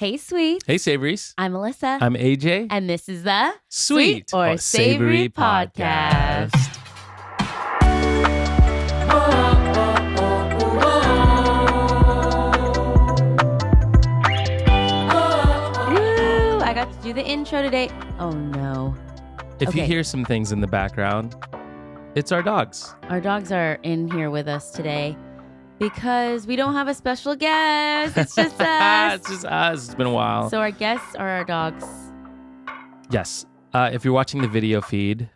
Hey, sweet. Hey, Savories. I'm Alyssa. I'm AJ. And this is the Sweet or Savory podcast. Woo! I got to do the intro today. Oh, no. If you hear some things in the background, it's our dogs. Our dogs are in here with us today because we don't have a special guest. It's just us. It's just us. It's been a while. So our guests are our dogs. Yes. If you're watching the video feed,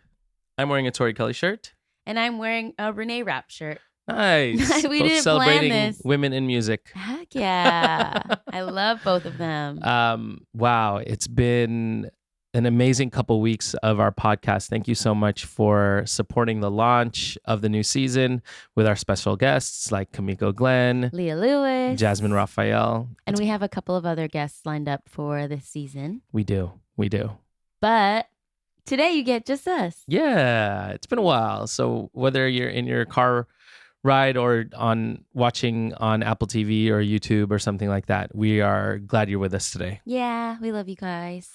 I'm wearing a Tori Kelly shirt. And I'm wearing a Renee Rapp shirt. Nice. We Both didn't celebrating plan this. women in music. Heck yeah. I love both of them. Wow. It's been an amazing couple weeks of our podcast. Thank you so much for supporting the launch of the new season with our special guests like Kamiko Glenn, Leah Lewis, Jasmine Raphael. And we have a couple of other guests lined up for this season. We do. But today you get just us. Yeah, it's been a while. So whether you're in your car ride or watching on Apple TV or YouTube or something like that, we are glad you're with us today. Yeah, we love you guys.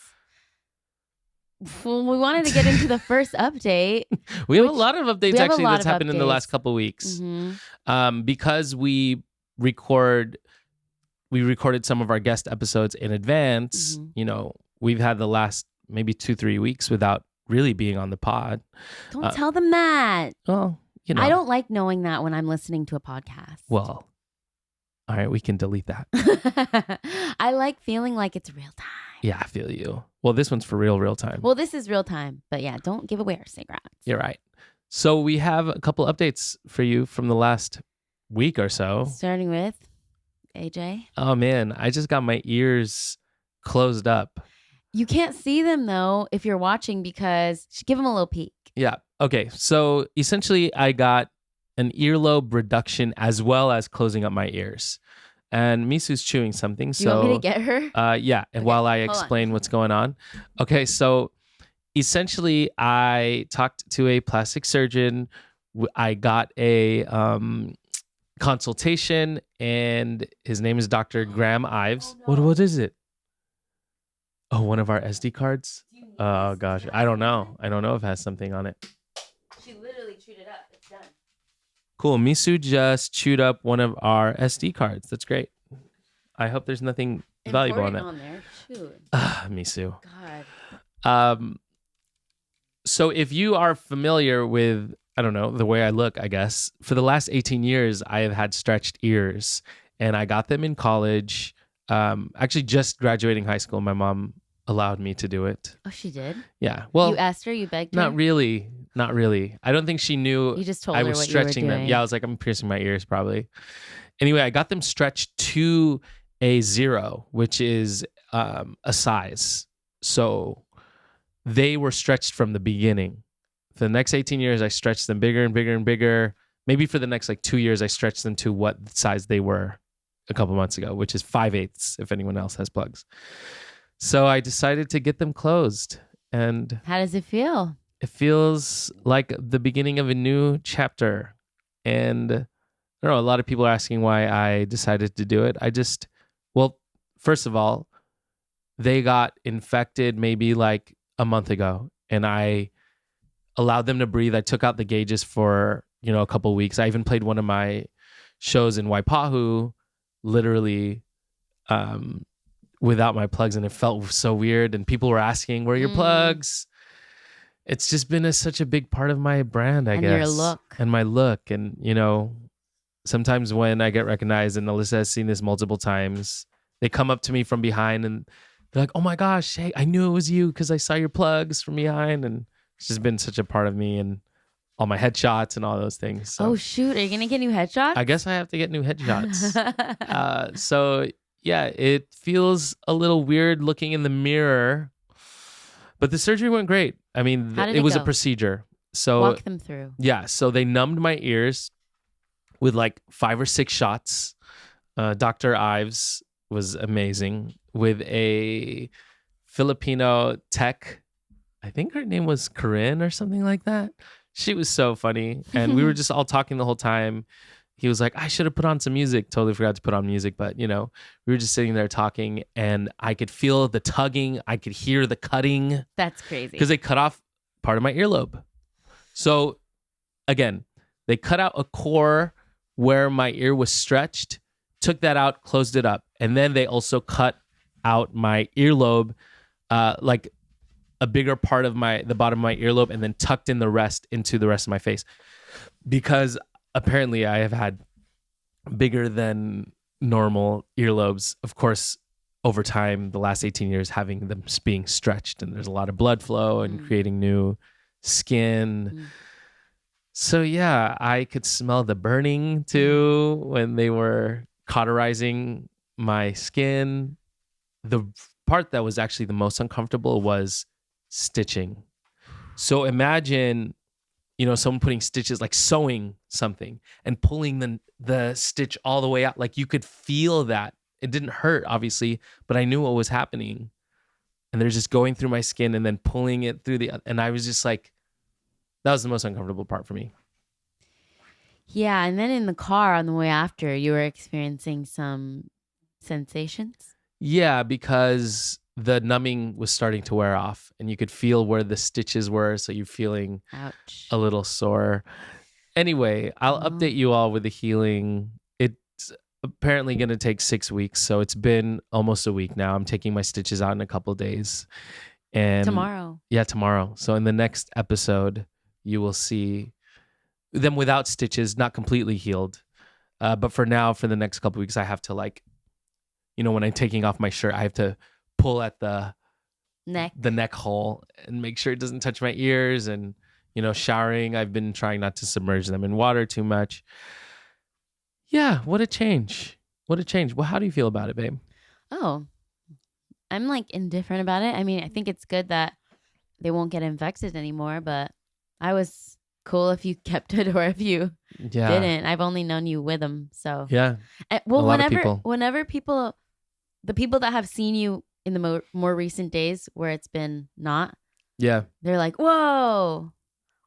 Well, we wanted to get into the first update. We have a lot of updates actually that's happened in the last couple of weeks. Mm-hmm. Because we recorded some of our guest episodes in advance. Mm-hmm. You know, we've had the last maybe 2-3 weeks without really being on the pod. Don't tell them that. Well, you know. I don't like knowing that when I'm listening to a podcast. Well, all right, we can delete that. I like feeling like it's real time. Yeah, I feel you. Well, this one's for real time. Well, this is real time. But yeah, don't give away our secrets. You're right. So we have a couple updates for you from the last week or so. Starting with AJ. Oh, man. I just got my ears closed up. You can't see them, though, if you're watching because give them a little peek. Yeah. Okay. So essentially, I got an earlobe reduction as well as closing up my ears. And Misu's chewing something. Do you want me to get her? Yeah. And Okay, while I hold explain on. what's going on. Okay. So essentially, I talked to a plastic surgeon. I got a consultation, and his name is Dr. Graham Ives. Oh, no. What is it? Oh, one of our SD cards? Oh, gosh. I don't know if it has something on it. She literally chewed it up. It's done. Cool. Misu just chewed up one of our SD cards. That's great. I hope there's nothing valuable on that. On there. Shoot. Misu. God. So if you are familiar with, I don't know, the way I look, I guess, for the last 18 years, I have had stretched ears, and I got them in college. Actually, just graduating high school, my mom allowed me to do it. Oh, she did? Yeah. Well, you asked her? You begged her? Not really. I don't think she knew. You just told I her was what you were stretching them. doing. Yeah, I was like, I'm piercing my ears probably. Anyway, I got them stretched to a 0, which is a size. So they were stretched from the beginning. For the next 18 years, I stretched them bigger and bigger and bigger. Maybe for the next 2 years, I stretched them to what size they were a couple months ago, which is 5/8 if anyone else has plugs. So I decided to get them closed. And How does it feel? it feels like the beginning of a new chapter. And I don't know, a lot of people are asking why I decided to do it. Well, first of all, they got infected maybe a month ago, and I allowed them to breathe. I took out the gauges for, a couple weeks. I even played one of my shows in Waipahu, literally, without my plugs, and it felt so weird. And people were asking, where are your plugs? It's just been such a big part of my brand, I guess. And your look. And my look. And, sometimes when I get recognized, and Alyssa has seen this multiple times, they come up to me from behind and they're like, oh my gosh, hey, I knew it was you because I saw your plugs from behind. And it's just been such a part of me and all my headshots and all those things. So Oh, shoot. Are you going to get new headshots? I guess I have to get new headshots. So yeah, it feels a little weird looking in the mirror, but the surgery went great. I mean, How did it it was a go? procedure. So Walk them through. yeah, so they numbed my ears with 5 or 6 shots. Dr. Ives was amazing with a Filipino tech. I think her name was Corinne or something like that. She was so funny. And we were just all talking the whole time. he was like, I should have put on some music. Totally forgot to put on music, but we were just sitting there talking, and I could feel the tugging. I could hear the cutting. That's crazy. Because they cut off part of my earlobe. So again, they cut out a core where my ear was stretched, took that out, closed it up. And then they also cut out my earlobe, like a bigger part of the bottom of my earlobe, and then tucked in the rest into the rest of my face. Because apparently I have had bigger than normal earlobes. Of course, over time, the last 18 years, having them being stretched, and there's a lot of blood flow and creating new skin. So yeah, I could smell the burning too when they were cauterizing my skin. The part that was actually the most uncomfortable was stitching. So imagine, someone putting stitches, like sewing something and pulling the stitch all the way out. Like you could feel that. It didn't hurt, obviously, but I knew what was happening. And they're just going through my skin and then pulling it through and I was just like, that was the most uncomfortable part for me. Yeah, and then in the car on the way after, you were experiencing some sensations? Yeah, because the numbing was starting to wear off, and you could feel where the stitches were, so you're feeling Ouch. a little sore. Anyway, I'll update you all with the healing. It's apparently going to take 6 weeks, so it's been almost a week now. I'm taking my stitches out in a couple days. And tomorrow. Yeah, tomorrow. So in the next episode, you will see them without stitches, not completely healed. But for now, for the next couple weeks, I have to when I'm taking off my shirt, I have to pull at the neck hole and make sure it doesn't touch my ears. And, showering, I've been trying not to submerge them in water too much. Yeah, what a change. What a change. Well, how do you feel about it, babe? Oh, I'm indifferent about it. I mean, I think it's good that they won't get infected anymore, but I was cool if you kept it or if you didn't. I've only known you with them, so yeah. Well, whenever people, the people that have seen you in the more recent days where it's been not, they're like, whoa,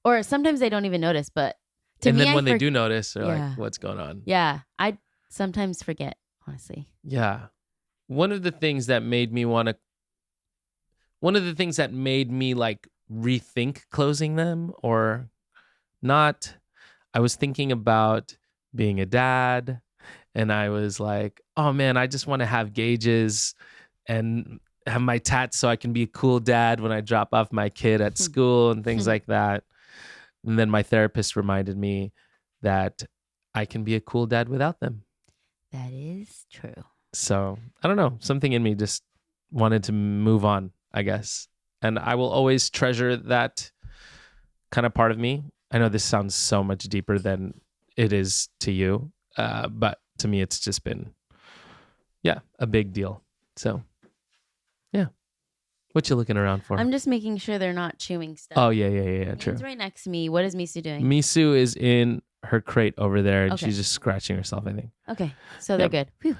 or sometimes they don't even notice. But then they do notice, they're like, what's going on? Yeah, I sometimes forget, honestly. Yeah, one of the things that made me rethink closing them or not, I was thinking about being a dad, and I was like, oh man, I just want to have gauges and have my tats so I can be a cool dad when I drop off my kid at school and things like that. And then my therapist reminded me that I can be a cool dad without them. That is true. So I don't know, something in me just wanted to move on, I guess. And I will always treasure that kind of part of me. I know this sounds so much deeper than it is to you, but to me, it's just been, a big deal. So, yeah. What you looking around for? I'm just making sure they're not chewing stuff. Oh, yeah, true. It's right next to me. What is Misu doing? Misu is in her crate over there, and she's just scratching herself, I think. Okay, so they're good. Whew.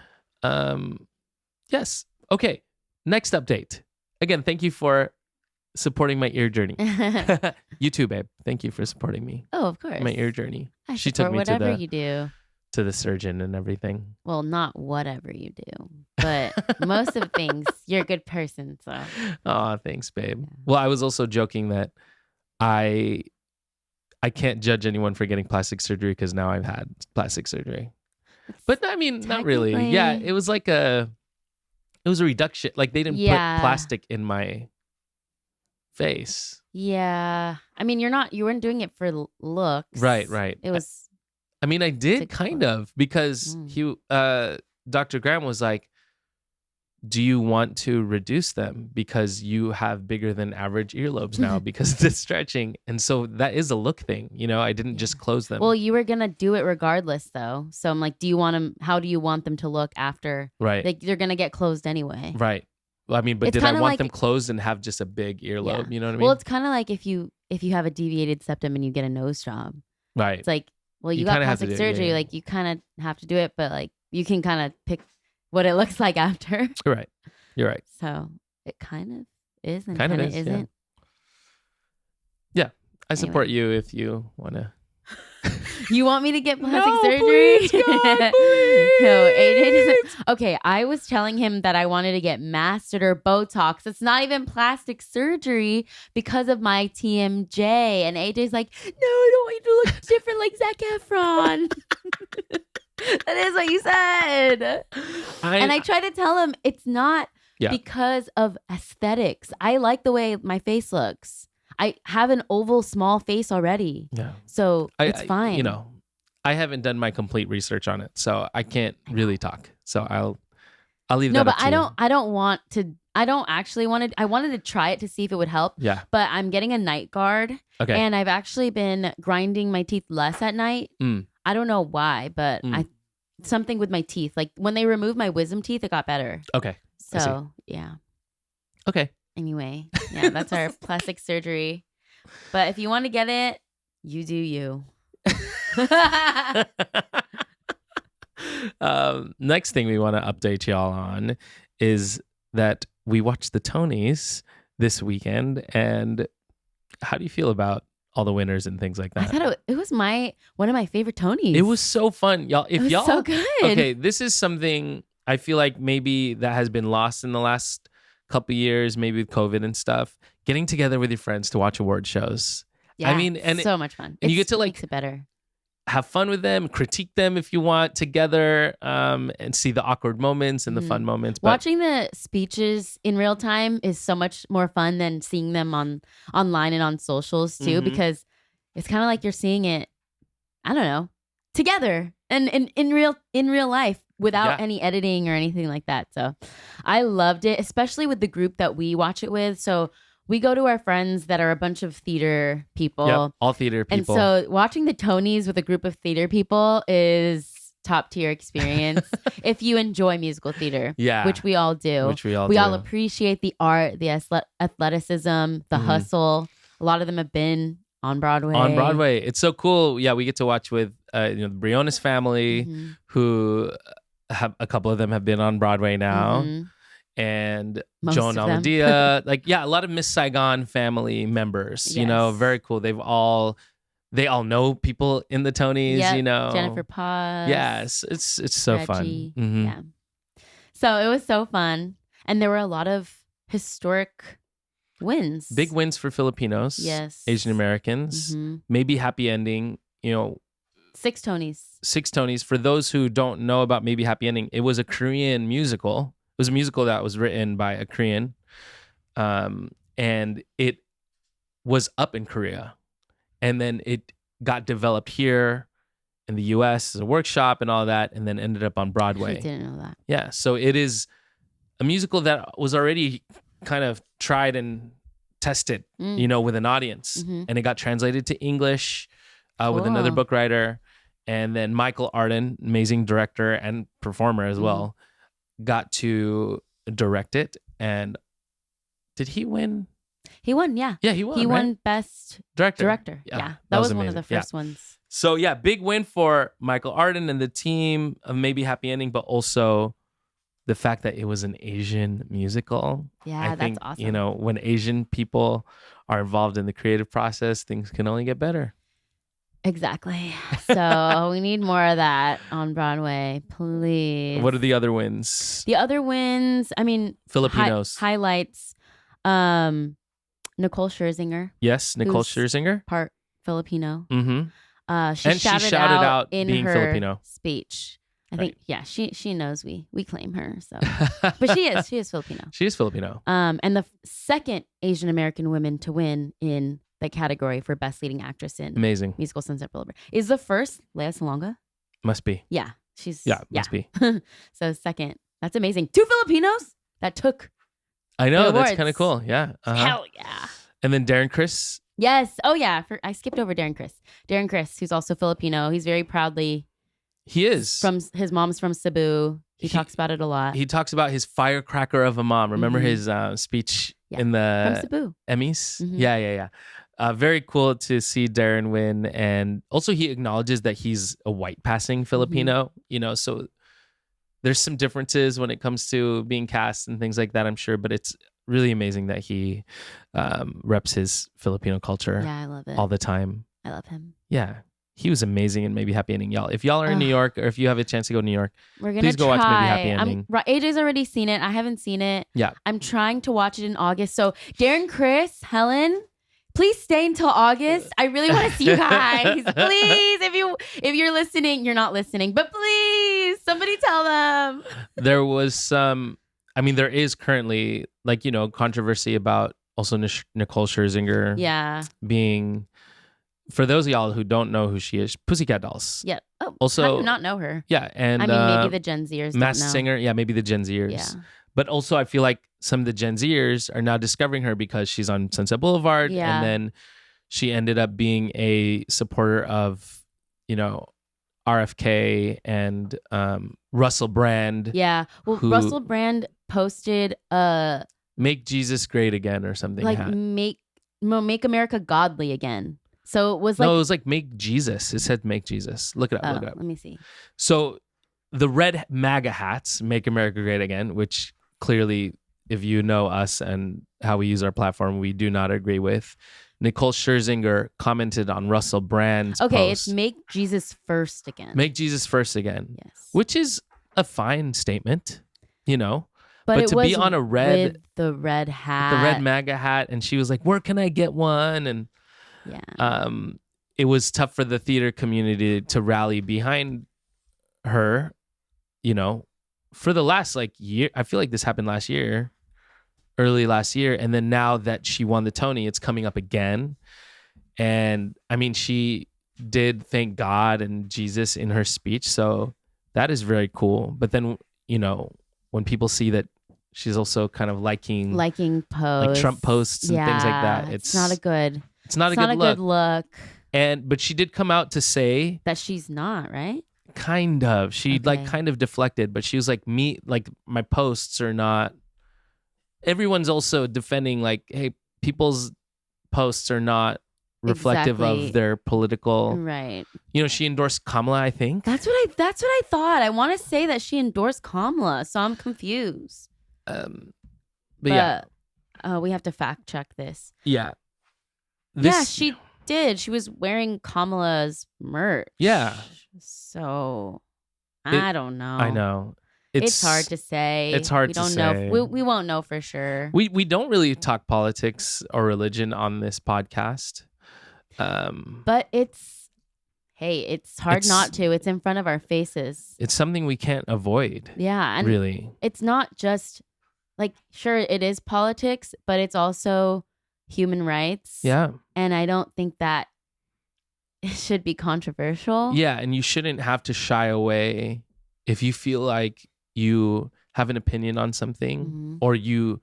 Yes. Okay, next update. Again, thank you for supporting my ear journey. You too, babe. Thank you for supporting me. Oh, of course. My ear journey. She took me whatever you do. To the surgeon and everything. Well, not whatever you do, but most of things, you're a good person. So. Oh, thanks, babe. Yeah. Well, I was also joking that I can't judge anyone for getting plastic surgery because now I've had plastic surgery. But I mean, not really. Yeah, it was a reduction. Like they didn't put plastic in my face. Yeah. I mean, you weren't doing it for looks. Right. It was. I mean, I did kind of because Dr. Graham was like, do you want to reduce them because you have bigger than average earlobes now because of the stretching? And so that is a look thing. I didn't just close them. Well, you were going to do it regardless though. So I'm like, how do you want them to look after? Right. Like they're going to get closed anyway. Right. Well, I mean, but did I want them closed and have just a big earlobe? You know what I mean? Well, it's kind of like if you have a deviated septum and you get a nose job. Right. It's like, well, you got plastic surgery. Like you kind of have to do it, but like you can kind of pick what it looks like after. Right. You're right. So it kind of is and kind of isn't. Yeah. I support you if you want to You want me to get plastic No, surgery? please, God, please. No, AJ doesn't. Okay, I was telling him that I wanted to get mastered or Botox. It's not even plastic surgery because of my TMJ. And AJ's like, no, I don't want you to look different like Zac Efron. That is what you said. And I try to tell him it's not because of aesthetics. I like the way my face looks. I have an oval, small face already. Yeah. So it's fine. You know, I haven't done my complete research on it, so I can't really talk. So I'll leave that up to you. No, but I don't want to. I don't actually want to. I wanted to try it to see if it would help. Yeah. But I'm getting a night guard. Okay. And I've actually been grinding my teeth less at night. I don't know why, but something with my teeth. Like when they removed my wisdom teeth, it got better. Okay. So yeah. Okay. Anyway, yeah, that's our plastic surgery. But if you want to get it, you do you. Next thing we want to update y'all on is that we watched the Tonys this weekend. And how do you feel about all the winners and things like that? I thought it was one of my favorite Tonys. It was so fun, y'all. It was so good. Okay, this is something I feel like maybe that has been lost in the last couple years, maybe with COVID and stuff. Getting together with your friends to watch award shows. Yeah, I mean, and so much fun. And you get to makes it better. Have fun with them, critique them if you want together, and see the awkward moments and the fun moments. But watching the speeches in real time is so much more fun than seeing them online and on socials too, because it's kind of like you're seeing it, I don't know, together and in real life without any editing or anything like that. So I loved it, especially with the group that we watch it with. So we go to our friends that are a bunch of theater people. Yep, all theater people. And so watching the Tonys with a group of theater people is top tier experience if you enjoy musical theater. Yeah. Which we all do. We all appreciate the art, the athleticism, the hustle. A lot of them have been on Broadway. On Broadway. It's so cool. Yeah, we get to watch with the Briones family, who have a couple of them have been on Broadway now. And most Joan Almadia, a lot of Miss Saigon family members, you know, very cool. They all know people in the Tonys, you know. Jennifer Paz. Yes, it's so Reggie. Fun. Yeah. So it was so fun. And there were a lot of historic wins. Big wins for Filipinos. Yes. Asian Americans. Maybe Happy Ending, you know. 6 Tonys. 6 Tonys. For those who don't know about Maybe Happy Ending, it was a Korean musical. It was a musical that was written by a Korean, and it was up in Korea, and then it got developed here in the U.S. as a workshop and all that, and then ended up on Broadway. I didn't know that. Yeah, so it is a musical that was already kind of tried and tested, you know, with an audience, and it got translated to English with another book writer, and then Michael Arden, amazing director and performer as well, got to direct it. And did he win? He won, yeah. Yeah, he won. He won Best Director. Yeah, yeah. That was one of the first ones. So yeah, big win for Michael Arden and the team of Maybe Happy Ending, but also the fact that it was an Asian musical. Yeah, I think, that's awesome. You know, when Asian people are involved in the creative process, things can only get better. Exactly. So we need more of that on Broadway, please. What are the other wins? The other wins, I mean, Filipinos. Highlights. Nicole Scherzinger. Yes, Nicole Scherzinger. Part Filipino. She shouted out in being her Filipino speech. I think, she knows we claim her. So, but she is Filipino. She is Filipino. And the second Asian American woman to win in the category for Best Leading Actress in Amazing Musical Sunset Boulevard is the first Lea Salonga. Must be. Yeah, must be. So second, that's amazing. 2 Filipinos that took. I know, that's kind of cool. Yeah. Hell yeah. And then Darren Criss. Yes. Oh yeah. I skipped over Darren Criss. Darren Criss, who's also Filipino. He's very proudly. He is. His mom's from Cebu. He talks about it a lot. He talks about his firecracker of a mom. Remember his speech in the from Cebu. Emmys? Yeah. Very cool to see Darren win. And also he acknowledges that he's a white passing Filipino, you know, so there's some differences when it comes to being cast and things like that, I'm sure, but it's really amazing that he reps his Filipino culture. Yeah, I love it. All the time. I love him. Yeah. He was amazing in Maybe Happy Ending. Y'all, if y'all are in New York, or if you have a chance to go to New York, we're gonna please go watch Maybe Happy Ending. AJ's already seen it. I haven't seen it. Yeah. I'm trying to watch it in August. So Darren, Chris, Helen, please stay until August. I really want to see you guys. Please, if you're listening, you're not listening, but please, somebody tell them. There was some, I mean, there is currently like, controversy about also Nicole Scherzinger being, for those of y'all who don't know who she is, Pussycat Dolls. Yeah. Oh, also, I do not know her. Yeah. And I mean, maybe the Gen Zers Masked don't know. Singer. Yeah, maybe the Gen Zers. Yeah. But also I feel like some of the Gen Zers are now discovering her because she's on Sunset Boulevard. Yeah. And then she ended up being a supporter of, RFK and Russell Brand. Yeah. Well, Russell Brand posted Make Jesus Great Again or something. Like make America godly again. So it was like... No, it was like Make Jesus. It said Make Jesus. Look it up. Let me see. So the red MAGA hats, Make America Great Again, which clearly, if you know us and how we use our platform, we do not agree with. Nicole Scherzinger commented on Russell Brand's post. It's Make Jesus First Again. Make Jesus First Again. Yes. Which is a fine statement, But to be on a red... With the red hat. The red MAGA hat. And she was like, where can I get one? And it was tough for the theater community to rally behind her, for the last year. I feel like this happened early last year. And then now that she won the Tony, it's coming up again. And I mean, she did thank God and Jesus in her speech. So that is very cool. But then, when people see that she's also kind of liking posts, like Trump posts and things like that, it's not a good look. But she did come out to say that she's not, right? Kind of. She kind of deflected, but she was like, my posts are not. Everyone's also defending hey, people's posts are not reflective of their political. Right. She endorsed Kamala, I think. That's what I thought. I want to say that she endorsed Kamala, so I'm confused. But we have to fact check this. Yeah. She did. She was wearing Kamala's merch. Yeah. So I don't know. I know. It's hard to say. It's hard to say. We won't know for sure. We don't really talk politics or religion on this podcast. But it's hard not to. It's in front of our faces. It's something we can't avoid. Yeah. And really. It's not just sure, it is politics, but it's also human rights. Yeah. And I don't think that it should be controversial. Yeah. And you shouldn't have to shy away if you feel like you have an opinion on something or you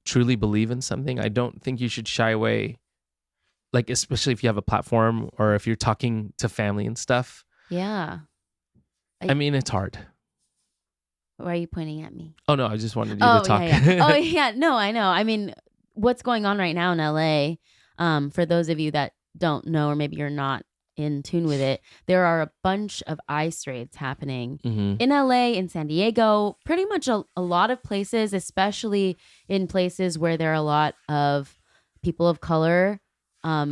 truly believe in something. I don't think you should shy away, especially if you have a platform or if you're talking to family and stuff. Yeah. I mean, it's hard. Why are you pointing at me? Oh, no, I just wanted you to talk. Yeah. Oh, yeah. No, I know. I mean, what's going on right now in LA, for those of you that don't know, or maybe you're not in tune with it, there are a bunch of ICE raids happening in LA, in San Diego, pretty much a lot of places, especially in places where there are a lot of people of color,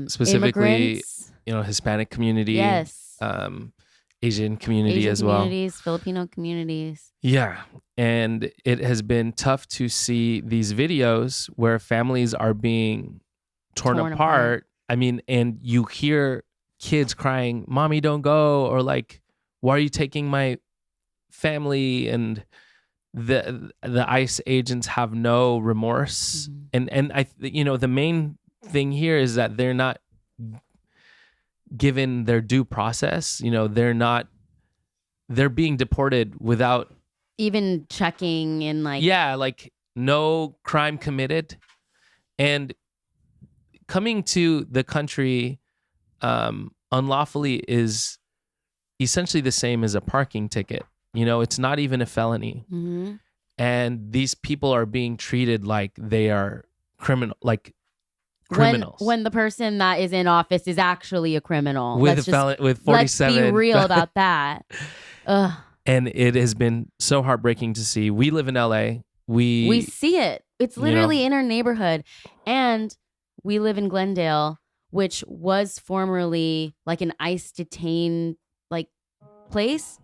specifically, immigrants. Hispanic community. Yes. Asian community as well. Filipino communities. Yeah. And it has been tough to see these videos where families are being torn apart. I mean, and you hear kids crying, "Mommy, don't go," or "Why are you taking my family?" And the ICE agents have no remorse. And I the main thing here is that they're not given their due process. They're being deported without even checking in no crime committed. And coming to the country unlawfully is essentially the same as a parking ticket. It's not even a felony. And these people are being treated like they are criminals. When the person that is in office is actually a criminal. With 47. Let's be real about that. Ugh. And it has been so heartbreaking to see. We live in LA. We see it. It's literally in our neighborhood. And we live in Glendale, which was formerly like an ICE detained like place.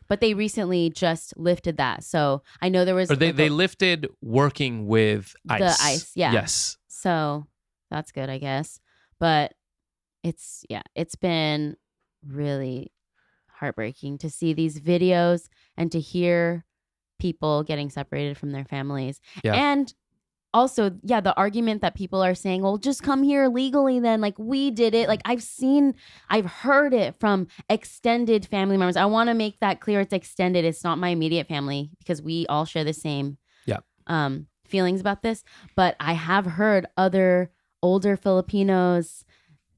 But they recently just lifted that. So I know there was... Or they lifted working with ICE. The ICE, yeah. Yes. So that's good, I guess. But it's been really heartbreaking to see these videos and to hear people getting separated from their families. Yeah. And also, the argument that people are saying, well, just come here legally then. Like, we did it. Like, I've heard it from extended family members. I want to make that clear. It's extended. It's not my immediate family because we all share the same feelings about this. But I have heard other older Filipinos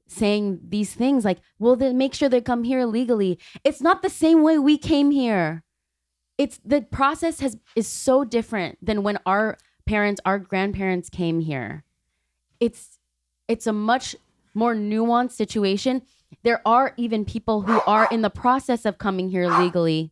saying these things like, well, then make sure they come here legally. It's not the same way we came here. The process is so different than when our grandparents came here. It's a much more nuanced situation. There are even people who are in the process of coming here legally.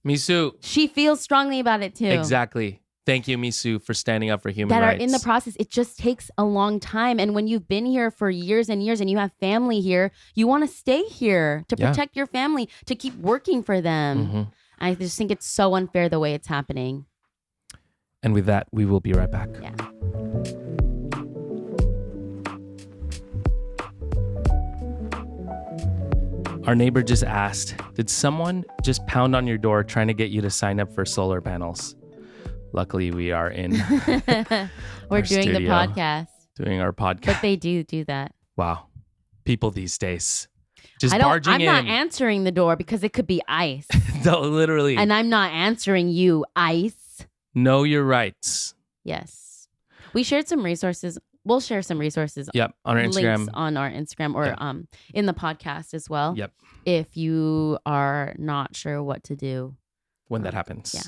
Misu. She feels strongly about it too. Exactly. Thank you, Misu, for standing up for human rights. That are in the process. It just takes a long time. And when you've been here for years and years and you have family here, you want to stay here to protect your family, to keep working for them. Mm-hmm. I just think it's so unfair the way it's happening. And with that, we will be right back. Yeah. Our neighbor just asked, did someone just pound on your door trying to get you to sign up for solar panels? Luckily, we are in We're doing the podcast. Doing our podcast. But they do that. Wow. People these days. Just barging in. I'm not answering the door because it could be ICE. No, literally. And I'm not answering you, ICE. Know your rights. Yes. We shared some resources. We'll share some resources. Yep. On our Instagram. Links on our Instagram or in the podcast as well. Yep. If you are not sure what to do. When that happens. Yeah.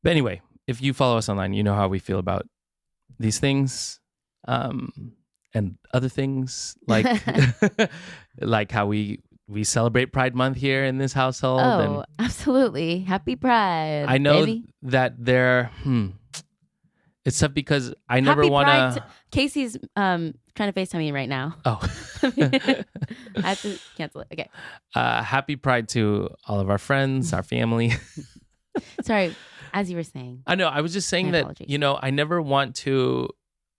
But anyway, if you follow us online, you know how we feel about these things and other things like like how we celebrate Pride Month here in this household. Oh, absolutely. Happy Pride. I know baby. that it's tough because I never want to... Casey's trying to FaceTime me right now. Oh. I have to cancel it. Okay. Happy Pride to all of our friends, our family. Sorry. As you were saying. I know. I was just saying that, apologies. I never want to,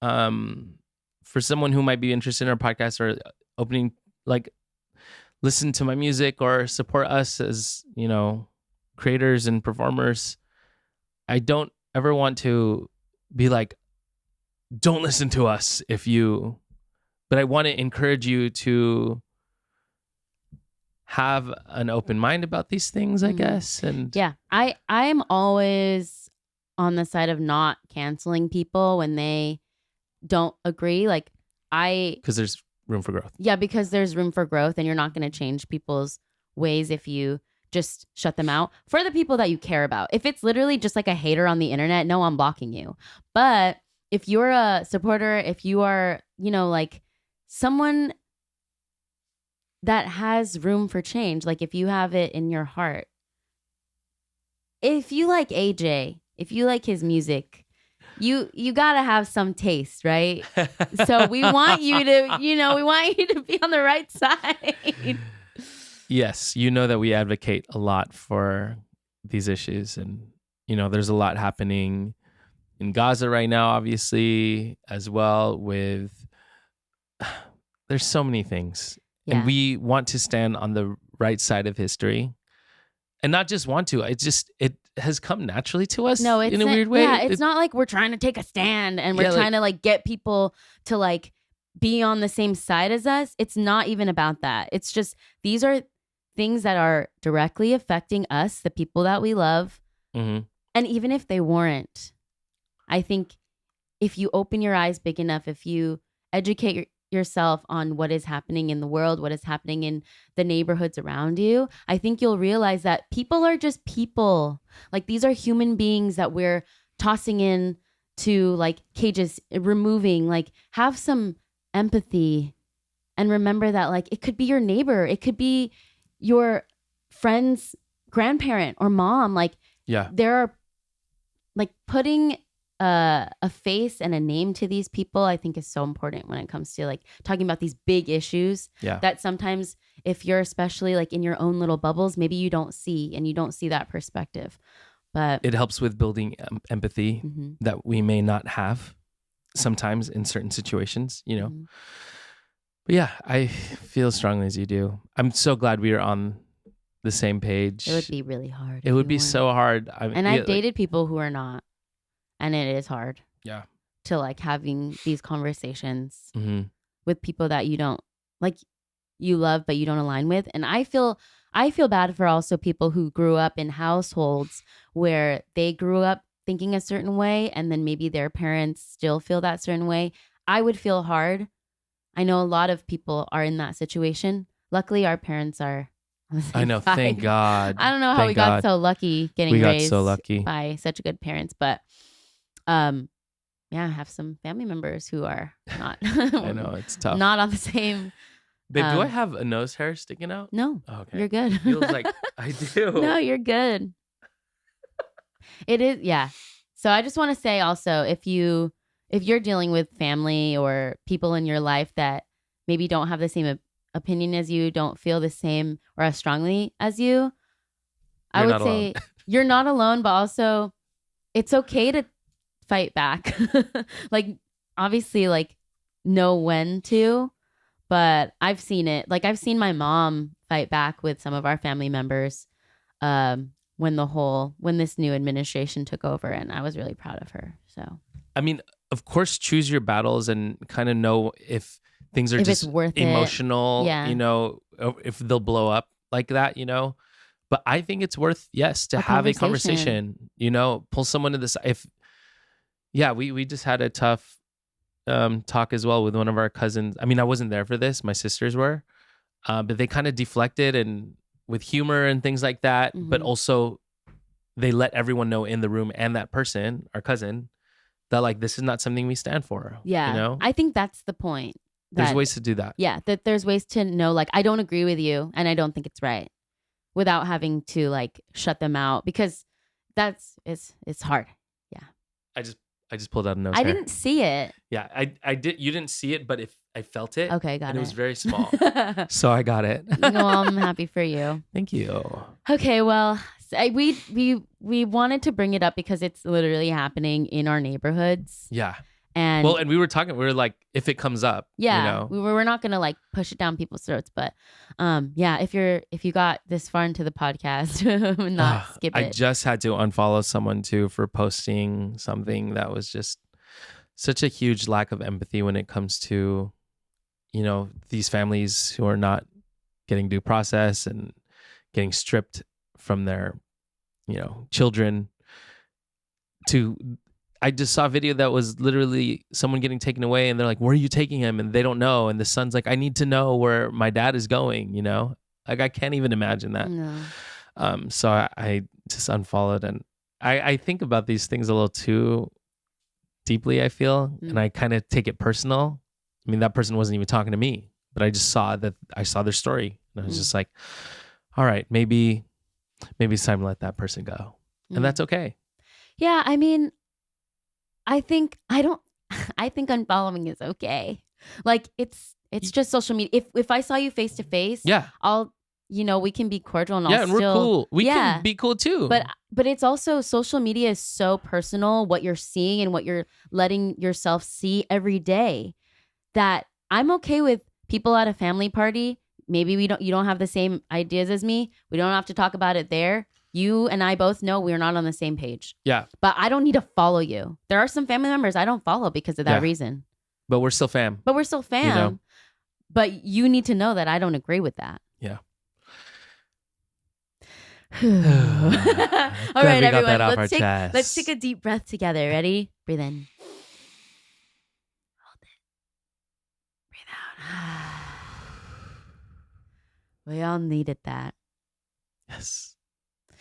for someone who might be interested in our podcast or opening, like, listen to my music or support us as, creators and performers. I don't ever want to be like, don't listen to us but I want to encourage you to have an open mind about these things, I guess. And yeah, I am always on the side of not canceling people when they don't agree. Because there's room for growth. Yeah, because there's room for growth and you're not going to change people's ways if you just shut them out. For the people that you care about. If it's literally just like a hater on the internet, no, I'm blocking you. But if you're a supporter, if you are, like someone that has room for change, like if you have it in your heart, if you like AJ, if you like his music, you gotta have some taste, right? So we want you to, we want you to be on the right side. Yes, that we advocate a lot for these issues, and there's a lot happening in Gaza right now, obviously, as well. There's so many things. Yeah. And we want to stand on the right side of history, and not just want to. It has come naturally to us. No, in a weird way. Yeah, it's not like we're trying to take a stand and we're trying to get people to be on the same side as us. It's not even about that. It's just these are things that are directly affecting us, the people that we love, and even if they weren't, I think if you open your eyes big enough, if you educate yourself on what is happening in the world, what is happening in the neighborhoods around you, I think you'll realize that people are just people. These are human beings that we're tossing in to cages, removing. Have some empathy and remember that it could be your neighbor, it could be your friend's grandparent or mom. There are putting a face and a name to these people, I think is so important when it comes to like talking about these big issues that sometimes if you're especially like in your own little bubbles, maybe you don't see and you don't see that perspective. But it helps with building empathy that we may not have sometimes in certain situations, you know. But yeah, I feel strongly as you do. I'm so glad we are on the same page. It would be really hard. It would be so hard. I've dated people who are not. And it is hard. Yeah. To like having these conversations with people that you don't like, you love, but you don't align with. And I feel bad for also people who grew up in households where they grew up thinking a certain way and then maybe their parents still feel that certain way. I would feel hard. I know a lot of people are in that situation. Luckily, our parents are. I know. Thank God. I don't know how we got so lucky getting raised by such good parents, but yeah, I have some family members who are not. I know, it's tough. Not on the same. Babe, do I have a nose hair sticking out? No. Okay. You're good. It feels like I do. No, you're good. It is, yeah. So I just want to say also, if you're dealing with family or people in your life that maybe don't have the same opinion as you, don't feel the same or as strongly as you, I would say you're not alone, but also it's okay to fight back. Like, obviously, like, know when to, but I've seen it. Like, I've seen my mom fight back with some of our family members when this new administration took over, and I was really proud of her. So, I mean, of course, choose your battles and kind of know if things are just worth emotional, you know, if they'll blow up like that, you know. But I think it's worth, to have a conversation, you know, pull someone to the side. We just had a tough talk as well with one of our cousins. I mean, I wasn't there for this. My sisters were. But they kind of deflected and with humor and things like that. But also they let everyone know in the room and that person, our cousin, that like, this is not something we stand for. Yeah. You know? I think that's the point. There's ways to do that. Yeah. That there's ways to know, like, I don't agree with you and I don't think it's right without having to like shut them out, because it's hard. Yeah. I just pulled out a nose hair. I didn't see it. Yeah, I did. You didn't see it, but if I felt it. Okay, got it. It was very small. So I got it. No, I'm happy for you. Thank you. Okay, well, we wanted to bring it up because it's literally happening in our neighborhoods. Yeah. And we were like, if it comes up, yeah, you know? we're not gonna like push it down people's throats, but yeah, if you got this far into the podcast, not skip it. I just had to unfollow someone too for posting something that was just such a huge lack of empathy when it comes to, you know, these families who are not getting due process and getting stripped from their, you know, children. I just saw a video that was literally someone getting taken away and they're like, where are you taking him? And they don't know. And the son's like, I need to know where my dad is going, you know? Like, I can't even imagine that. No. So I just unfollowed, and I think about these things a little too deeply, I feel. And I kind of take it personal. I mean, that person wasn't even talking to me, but I just saw their story. And I was just like, all right, maybe it's time to let that person go. And that's okay. Yeah, I mean, I think unfollowing is okay. Like, it's just social media. If I saw you face to face, I'll, you know, we can be cordial and and we're cool. We can be cool too. But it's also, social media is so personal, what you're seeing and what you're letting yourself see every day, that I'm okay with people at a family party. Maybe you don't have the same ideas as me. We don't have to talk about it there. You and I both know we're not on the same page. Yeah. But I don't need to follow you. There are some family members I don't follow because of that reason. But we're still fam. You know? But you need to know that I don't agree with that. Yeah. All right, everyone. Let's take a deep breath together. Ready? Breathe in. Hold it. Breathe out. We all needed that. Yes.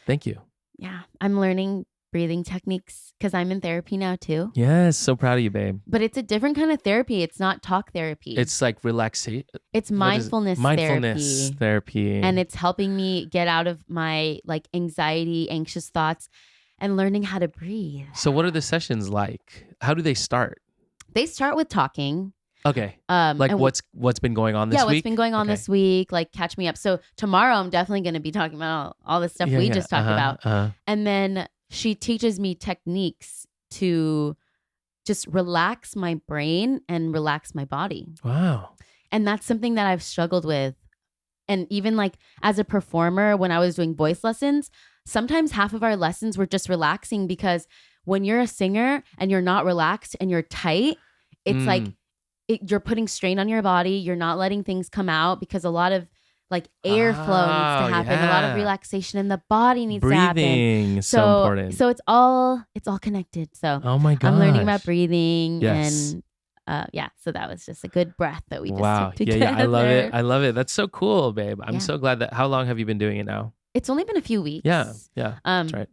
Thank you. Yeah. I'm learning breathing techniques because I'm in therapy now too. Yes. So proud of you, babe. But it's a different kind of therapy. It's not talk therapy. It's like relaxation. It's mindfulness therapy. And it's helping me get out of my like anxiety, anxious thoughts. and learning how to breathe. So what are the sessions like? How do they start? They start with talking. Okay. Like what's been going on this week? Yeah, what's been going on this week? Like catch me up. So tomorrow I'm definitely going to be talking about all the stuff we just talked about. And then she teaches me techniques to just relax my brain and relax my body. Wow. And that's something that I've struggled with. And even like as a performer, when I was doing voice lessons, sometimes half of our lessons were just relaxing, because when you're a singer and you're not relaxed and you're tight, it's like you're putting strain on your body. You're not letting things come out, because a lot of like airflow needs to happen. A lot of relaxation in the body needs to happen. Breathing is so important. So it's all connected. So oh my gosh. I'm learning about breathing and so that was just a good breath that we just took together. Yeah, I love it. That's so cool, babe. I'm so glad that. How long have you been doing it now? It's only been a few weeks. Yeah. That's right.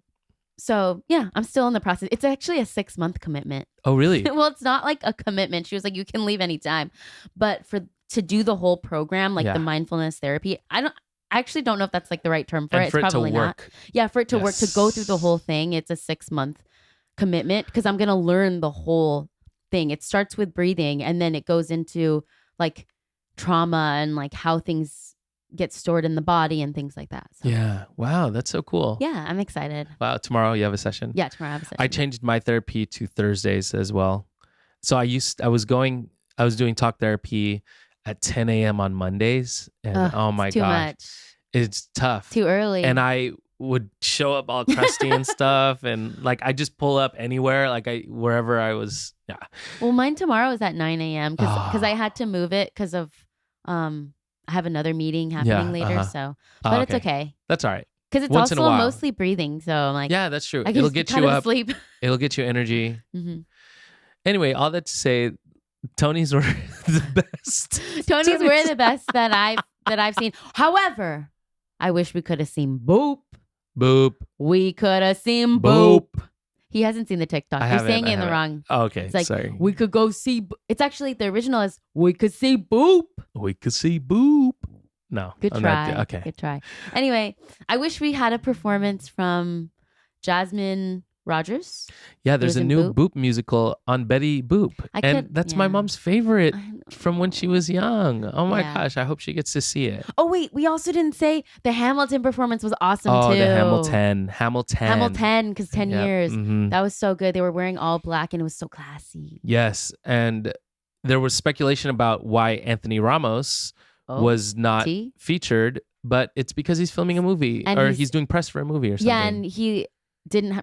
So yeah, I'm still in the process. It's actually a 6-month commitment. Oh, really? Well, it's not like a commitment. She was like, you can leave anytime. But to do the whole program, like the mindfulness therapy, I actually don't know if that's like the right term for it. It's probably not. Yeah, for it to work, to go through the whole thing, it's a 6-month commitment, because I'm going to learn the whole thing. It starts with breathing, and then it goes into like trauma and like how things get stored in the body and things like that. So. Yeah. Wow. That's so cool. Yeah. I'm excited. Wow. Tomorrow you have a session? Yeah. Tomorrow I have a session. I changed my therapy to Thursdays as well. So I was doing talk therapy at 10 a.m. on Mondays. And oh my gosh. Too much. It's tough. Too early. And I would show up all crusty and stuff. And like, I just pull up anywhere, like wherever I was. Yeah. Well, mine tomorrow is at 9 a.m. because I had to move it because of, I have another meeting happening later, so but it's okay. That's all right. Because it's also mostly breathing, so I'm like, yeah, that's true. It'll get you up. Sleep. It'll get you energy. Anyway, all that to say, Tony's were the best. Tony's were the best that I've seen. However, I wish we could have seen Boop. Boop. We could have seen Boop. He hasn't seen the TikTok. He's saying it in the wrong. Oh, okay. It's like, sorry. We could go see. It's actually the original is we could see Boop. We could see Boop. No. Good try. Okay. Good try. Anyway, I wish we had a performance from Jasmine Rogers. Yeah, there's a new Boop musical on Betty Boop. That's my mom's favorite from when she was young. Oh my gosh, I hope she gets to see it. Oh wait, we also didn't say the Hamilton performance was awesome too. Oh, the Hamilton, because 10 years. That was so good. They were wearing all black and it was so classy. Yes, and there was speculation about why Anthony Ramos was not featured, but it's because he's filming a movie or he's doing press for a movie or something. Yeah, and he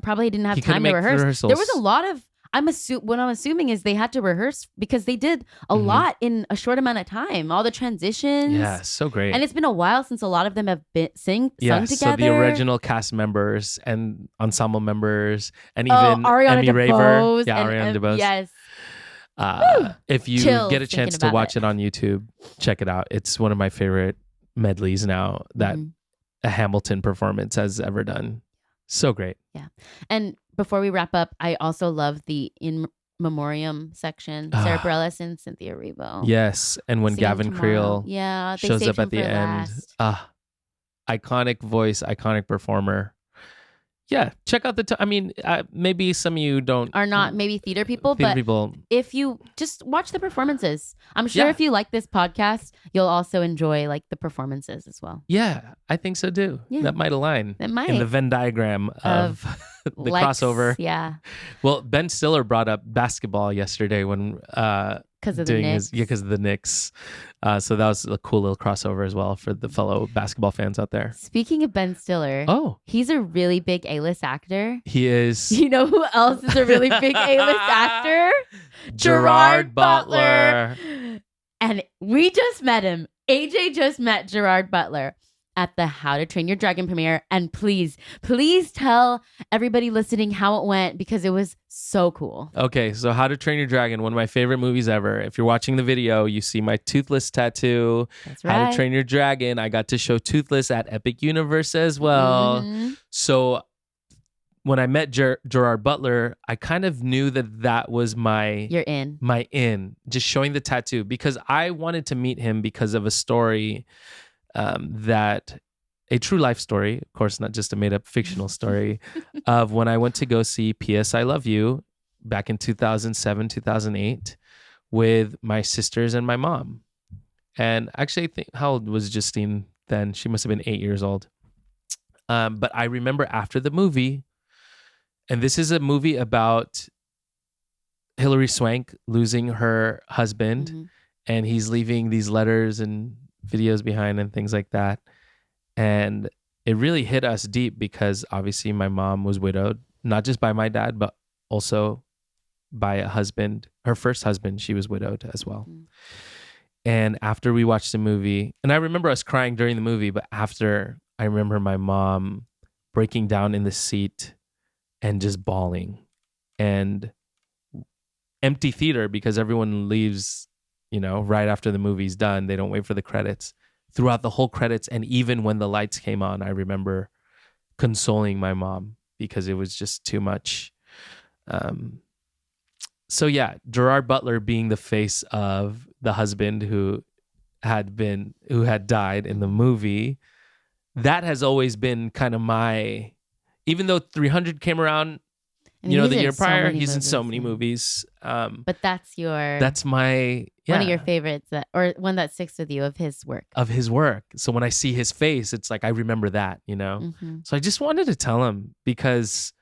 probably didn't have time to rehearse. There was a lot of what I'm assuming is they had to rehearse because they did a lot in a short amount of time. All the transitions. Yeah, so great. And it's been a while since a lot of them have been sung together. So the original cast members and ensemble members and even Emmy Raver. Yeah, Ariana DeBose. Yes. If you get a chance to watch it on YouTube, check it out. It's one of my favorite medleys now that a Hamilton performance has ever done. So great. Yeah. And before we wrap up, I also love the in memoriam section. Sarah Bareilles and Cynthia Erivo. Yes. And when Gavin Creel shows up at the end. Iconic voice, iconic performer. Yeah, check out maybe some of you are not maybe theater people, but if you just watch the performances, I'm sure if you like this podcast, you'll also enjoy like the performances as well. Yeah, I think so too. Yeah. That might align. That might. In the Venn diagram of the crossover. Yeah. Well, Ben Stiller brought up basketball yesterday when because of the Knicks. Because of the Knicks. So that was a cool little crossover as well for the fellow basketball fans out there. Speaking of Ben Stiller, he's a really big A-list actor. He is. You know who else is a really big A-list actor? Gerard Butler. And we just met him. AJ just met Gerard Butler at the How to Train Your Dragon premiere. And please tell everybody listening how it went because it was so cool. Okay, so How to Train Your Dragon, one of my favorite movies ever. If you're watching the video, you see my Toothless tattoo. That's right. How to Train Your Dragon. I got to show Toothless at Epic Universe as well. So when I met Gerard Butler, I kind of knew that was my just showing the tattoo because I wanted to meet him because of a story that a true life story, of course, not just a made up fictional story, of when I went to go see P.S. I Love You back in 2007, 2008 with my sisters and my mom. And actually, I think, how old was Justine then? She must have been 8 years old. But I remember after the movie, and this is a movie about Hilary Swank losing her husband, and he's leaving these letters and videos behind and things like that. And it really hit us deep because obviously my mom was widowed, not just by my dad, but also by a husband, her first husband. She was widowed as well. And after we watched the movie, and I remember us crying during the movie, but after, I remember my mom breaking down in the seat and just bawling, and empty theater because everyone leaves, right after the movie's done. They don't wait for the credits. Throughout the whole credits, and even when the lights came on, I remember consoling my mom because it was just too much. So yeah, Gerard Butler being the face of the husband who had died in the movie, that has always been kind of my, even though 300 came around, the year prior, he's in so many movies. But that's my one of your favorites, or one that sticks with you of his work. So when I see his face, it's like I remember that, So I just wanted to tell him, because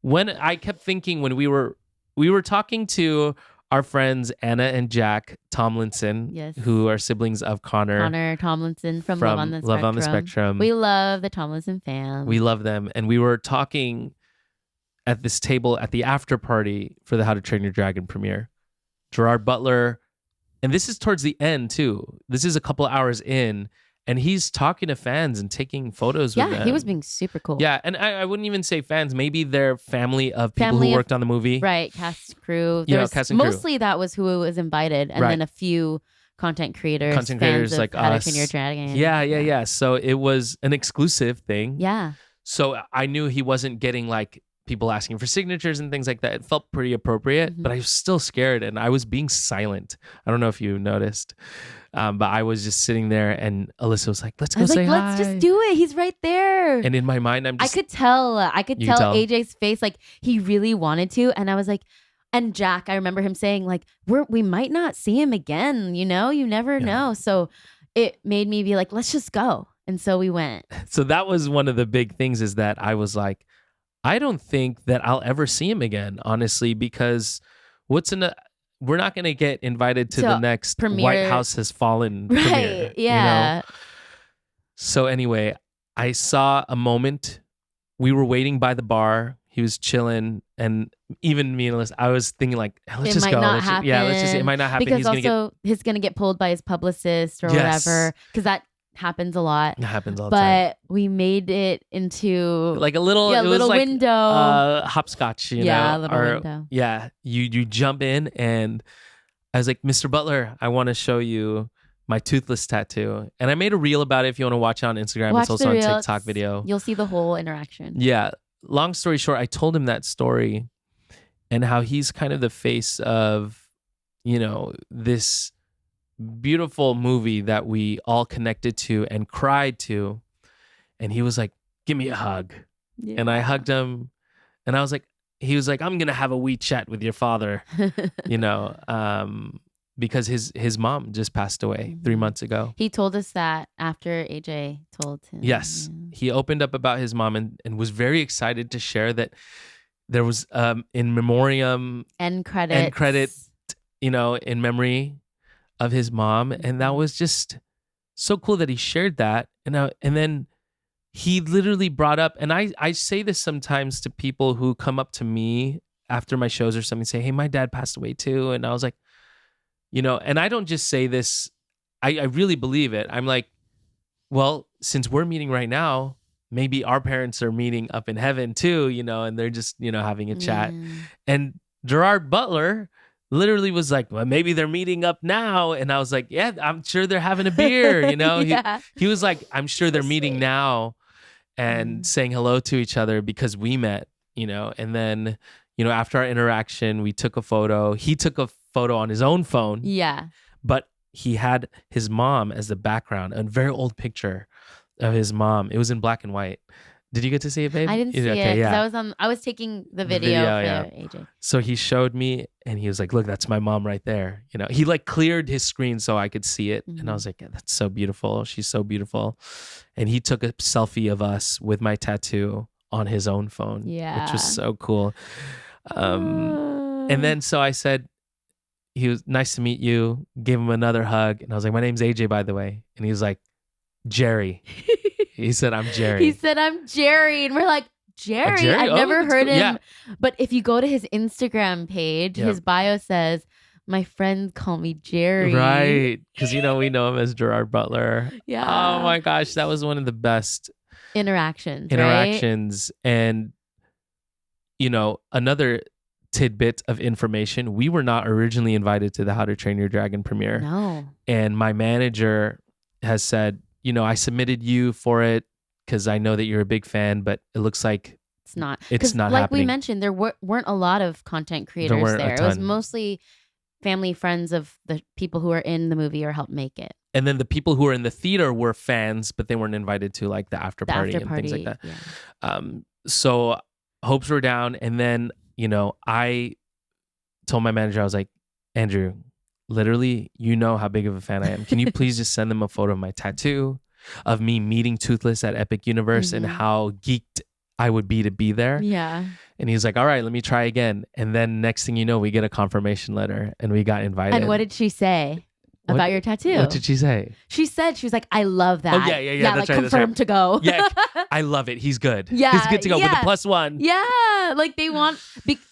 when I kept thinking, when we were talking to our friends Anna and Jack Tomlinson, yes, who are siblings of Connor Tomlinson from Love on the Spectrum. We love the Tomlinson fam. We love them, and we were talking at this table at the after party for the How to Train Your Dragon premiere. Gerard Butler, and this is towards the end too. This is a couple hours in, and he's talking to fans and taking photos with them. Yeah, he was being super cool. Yeah, and I wouldn't even say fans. Maybe they're family of people who worked on the movie. Right, cast, crew. Cast and crew. Mostly that was who was invited, and then a few content creators fans like of How to us. Train Your Dragon. Yeah. So it was an exclusive thing. Yeah. So I knew he wasn't getting like people asking for signatures and things like that. It felt pretty appropriate, but I was still scared, and I was being silent. I don't know if you noticed, but I was just sitting there, and Alyssa was like, "Let's go say hi. Let's just do it. He's right there." And in my mind, I could tell AJ's face, like he really wanted to, and I was like, and Jack, I remember him saying like, we might not see him again. You never know. So it made me be like, let's just go, and so we went. So that was one of the big things, is that I was like, I don't think that I'll ever see him again, honestly, because we're not going to get invited to the next premiere. White House Has Fallen premiere. Right, yeah. So anyway, I saw a moment. We were waiting by the bar. He was chilling, and even me and Alyssa, I was thinking like, let's just go. It might not happen. Because he's going to get pulled by his publicist or whatever, because that happens a lot. It happens all the time. But we made it into like a little, little like, window. Hopscotch, a little window. Yeah, you jump in, and I was like, Mr. Butler, I want to show you my toothless tattoo. And I made a reel about it. If you want to watch it on Instagram, it's also on TikTok video. You'll see the whole interaction. Yeah. Long story short, I told him that story and how he's kind of the face of, this beautiful movie that we all connected to and cried to. And he was like, give me a hug. Yeah. And I hugged him, and I was like, he was like, I'm going to have a wee chat with your father, because his mom just passed away 3 months ago. He told us that after AJ told him. Yes. He opened up about his mom and was very excited to share that there was in memoriam end credit, in memory of his mom. And that was just so cool that he shared that. And then he literally brought up, and I say this sometimes to people who come up to me after my shows or something, say, hey, my dad passed away too. And I was like, and I don't just say this, I really believe it. I'm like, well, since we're meeting right now, maybe our parents are meeting up in heaven too, and they're just, having a chat. And Gerard Butler literally was like, well, maybe they're meeting up now. And I was like, yeah, I'm sure they're having a beer, Yeah. He was like, I'm sure they're meeting now and saying hello to each other because we met, and then, after our interaction, we took a photo. He took a photo on his own phone. Yeah. But he had his mom as the background, a very old picture. of his mom. It was in black and white. Did you get to see it, babe? I didn't see it because I was taking the video for AJ. So he showed me, and he was like, "Look, that's my mom right there." You know, he like cleared his screen so I could see it, and I was like, "That's so beautiful. She's so beautiful." And he took a selfie of us with my tattoo on his own phone, which was so cool. And then so I said, "He was nice to meet you." Gave him another hug, and I was like, "My name's AJ, by the way." And he was like, "Jerry." He said, "I'm Jerry." He said, "I'm Jerry." And we're like, Jerry? I've never heard him. Yeah. But if you go to his Instagram page, his bio says, "My friends call me Jerry." Right. Because, we know him as Gerard Butler. Yeah. Oh my gosh. That was one of the best interactions. Right? And, another tidbit of information. We were not originally invited to the How to Train Your Dragon premiere. No. And my manager has said, I submitted you for it because I know that you're a big fan, but it looks like it's not like happening. We mentioned, there weren't a lot of content creators there. It was mostly family, friends of the people who are in the movie or helped make it. And then the people who were in the theater were fans, but they weren't invited to like the after party and things like that. Yeah. So hopes were down. And then, I told my manager, I was like, "Andrew, literally, how big of a fan I am. Can you please just send them a photo of my tattoo, of me meeting Toothless at Epic Universe and how geeked I would be there?" Yeah. And he's like, "All right, let me try again." And then next thing you know, we get a confirmation letter and we got invited. And what did she say about your tattoo? What did she say? She was like, "I love that." Oh, yeah. That's like right, confirmed to go. Yeah, I love it. He's good. Yeah. He's good to go with a +1. Yeah. Like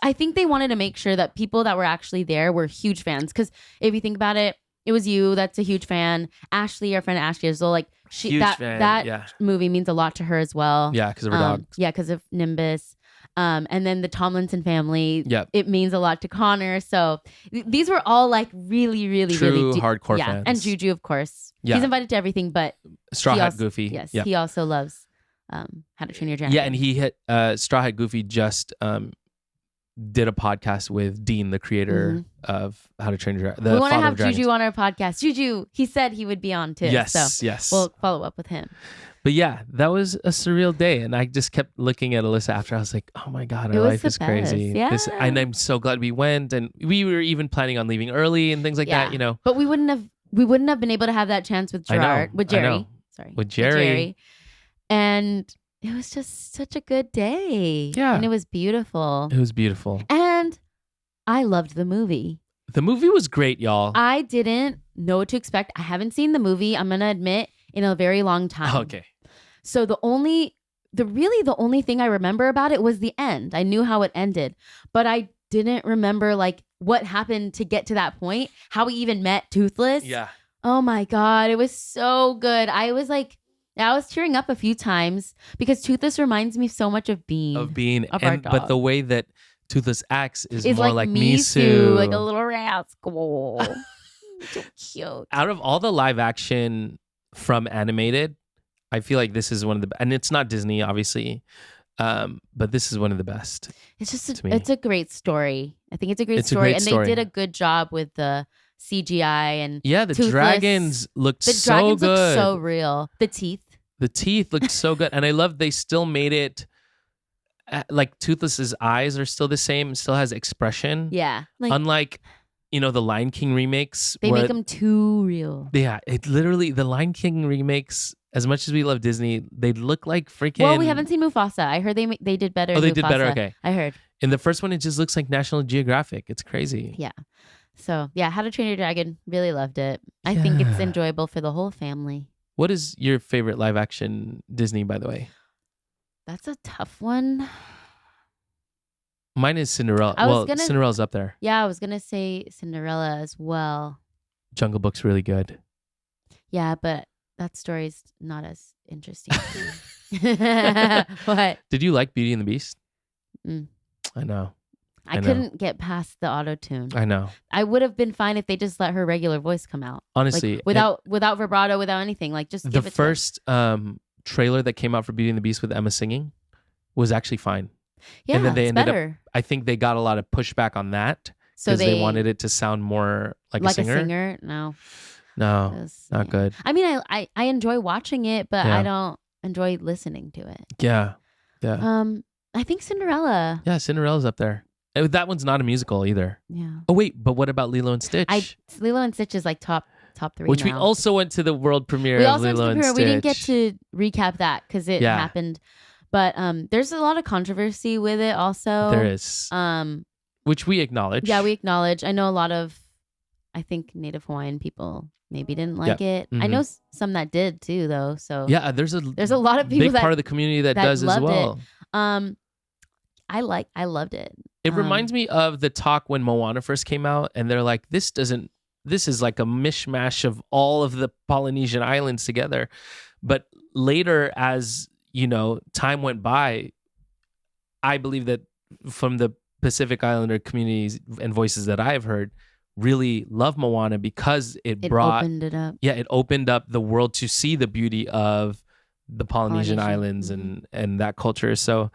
I think they wanted to make sure that people that were actually there were huge fans. Because if you think about it, it was you that's a huge fan. Ashley, our friend Ashley, is like, that movie means a lot to her as well. Yeah, because of her dog. Yeah, because of Nimbus. And then the Tomlinson family, it means a lot to Connor. So these were all like really, really, true really hardcore fans. And Juju, of course. Yeah. He's invited to everything, but Straw Hat Goofy. Yes, he also loves How to Train Your Dragon. Yeah, and he hit Straw Hat Goofy just did a podcast with Dean, the creator of How to Train Your Dragon. We want to have Juju on our podcast. Juju, he said he would be on too. Yes, so yes. We'll follow up with him. But yeah, that was a surreal day. And I just kept looking at Alyssa after. I was like, oh my God, our life is crazy. Yeah. And I'm so glad we went. And we were even planning on leaving early and things like that, But we wouldn't have been able to have that chance with Gerard. With Jerry. Sorry. With Jerry. And it was just such a good day. Yeah. And it was beautiful. It was beautiful. And I loved the movie. The movie was great, y'all. I didn't know what to expect. I haven't seen the movie, I'm going to admit, in a very long time. Okay. So the only thing I remember about it was the end. I knew how it ended, but I didn't remember like what happened to get to that point, how we even met Toothless. Yeah. Oh my God. It was so good. I was tearing up a few times because Toothless reminds me so much of Bean. Of our dog. But the way that Toothless acts is more like Misu. Like a little rascal. So cute. Out of all the live action from animated, I feel like this is one of the, and it's not Disney, obviously, but this is one of the best. It's just, it's a great story. I think it's a great story. And they did a good job with the CGI and the Toothless. dragons looked so good. The dragons look so real. The teeth looked so good. And I love they still made it, like Toothless's eyes are still the same, still has expression. Yeah. Like, unlike, the Lion King remakes. They make them too real. Yeah. It literally, the Lion King remakes, as much as we love Disney, they look like freaking... Well, we haven't seen Mufasa. I heard they did better. Oh, they Mufasa. did better? Okay. I heard. In the first one, it just looks like National Geographic. It's crazy. Yeah. So, yeah, How to Train Your Dragon, really loved it. I think it's enjoyable for the whole family. What is your favorite live action Disney, by the way? That's a tough one. Mine is Cinderella. Cinderella's up there. Yeah, I was going to say Cinderella as well. Jungle Book's really good. Yeah, but that story's not as interesting. What? Did you like Beauty and the Beast? I know. I couldn't get past the auto-tune. I know. I would have been fine if they just let her regular voice come out. Honestly. Like, without vibrato, without anything. Like, just give it to her. The first trailer that came out for Beauty and the Beast with Emma singing was actually fine. Yeah, and then they ended better. I think they got a lot of pushback on that. So they wanted it to sound more like a singer. No. No, not good. I mean, I enjoy watching it, but I don't enjoy listening to it. Yeah. I think Cinderella. Yeah, Cinderella's up there. That one's not a musical either. Yeah. Oh wait, but what about Lilo and Stitch? Lilo and Stitch is like top 3 Which now. we also went to the world premiere We of also went to Lilo the and premiere. Stitch. We didn't get to recap that because it happened. But there's a lot of controversy with it also. There is. Which we acknowledge. Yeah, we acknowledge. I know a lot of, I think, Native Hawaiian people maybe didn't like it. I know some that did too, though. So yeah, there's a lot of people big part of the community that does as well. I loved it. It reminds me of the talk when Moana first came out, and they're like, this is like a mishmash of all of the Polynesian islands together. But later, as you know, time went by, I believe that from the Pacific Islander communities and voices that I've heard, really love Moana because it opened it up. Yeah, it opened up the world to see the beauty of the Polynesian islands and that culture. So,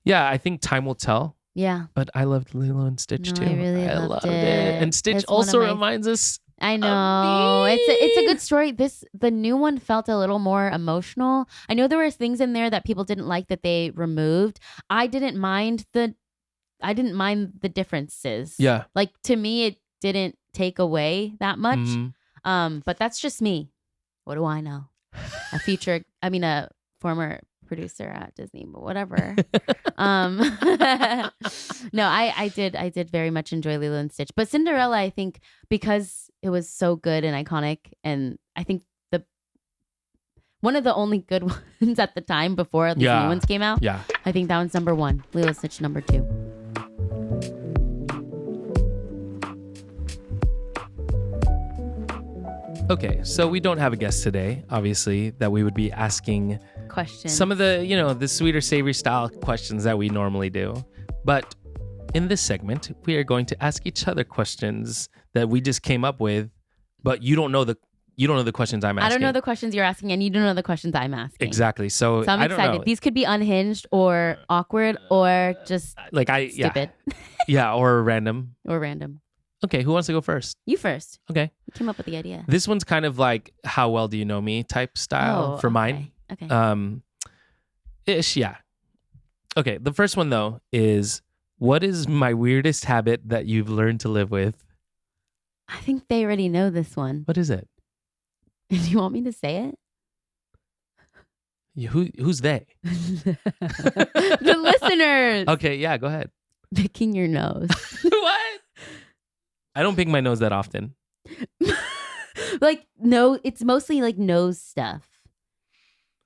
yeah, I think time will tell. Yeah. But I loved Lilo and Stitch too. I really loved it. And Stitch also reminds us. I know. It's a good story. The new one felt a little more emotional. I know there were things in there that people didn't like that they removed. I didn't mind the differences. Yeah. Like to me it didn't take away that much. But that's just me. What do I know? A former producer at Disney, but whatever. No, I did very much enjoy Lilo and Stitch, but Cinderella, I think because it was so good and iconic, and I think one of the only good ones at the time before these new ones came out. Yeah, I think that one's number 1. Lilo and Stitch number 2. Okay, so we don't have a guest today, obviously, that we would be asking questions. Some of the, the sweeter, savory style questions that we normally do. But in this segment, we are going to ask each other questions that we just came up with, but you don't know the questions I'm asking. I don't know the questions you're asking, and you don't know the questions I'm asking. Exactly. So I'm excited. These could be unhinged or awkward or just stupid. Yeah, or random. Or random. Okay, who wants to go first? You first. Okay. You came up with the idea. This one's kind of like how well do you know me type style for mine. Okay. Ish, yeah. Okay, the first one though is, what is my weirdest habit that you've learned to live with? I think they already know this one. What is it? Do you want me to say it? Who's they? The listeners. Okay, yeah, go ahead. Picking your nose. What? I don't pick my nose that often. It's mostly like nose stuff.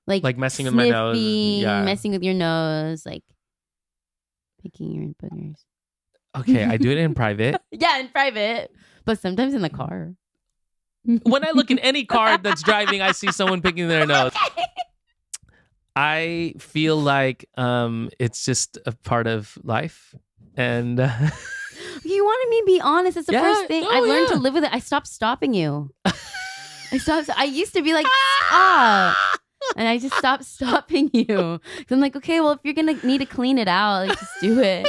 Like messing with my nose. Yeah. Messing with your nose, like picking your boogers. Okay, I do it in private. Yeah, in private. But sometimes in the car. When I look in any car that's driving, I see someone picking their nose. Okay. I feel like it's just a part of life. And you wanted me to be honest. It's the first thing. I've learned to live with it. I stopped stopping you. I used to be like, stop. And I just stopped stopping you. So I'm like, okay, well, if you're going to need to clean it out, like, just do it.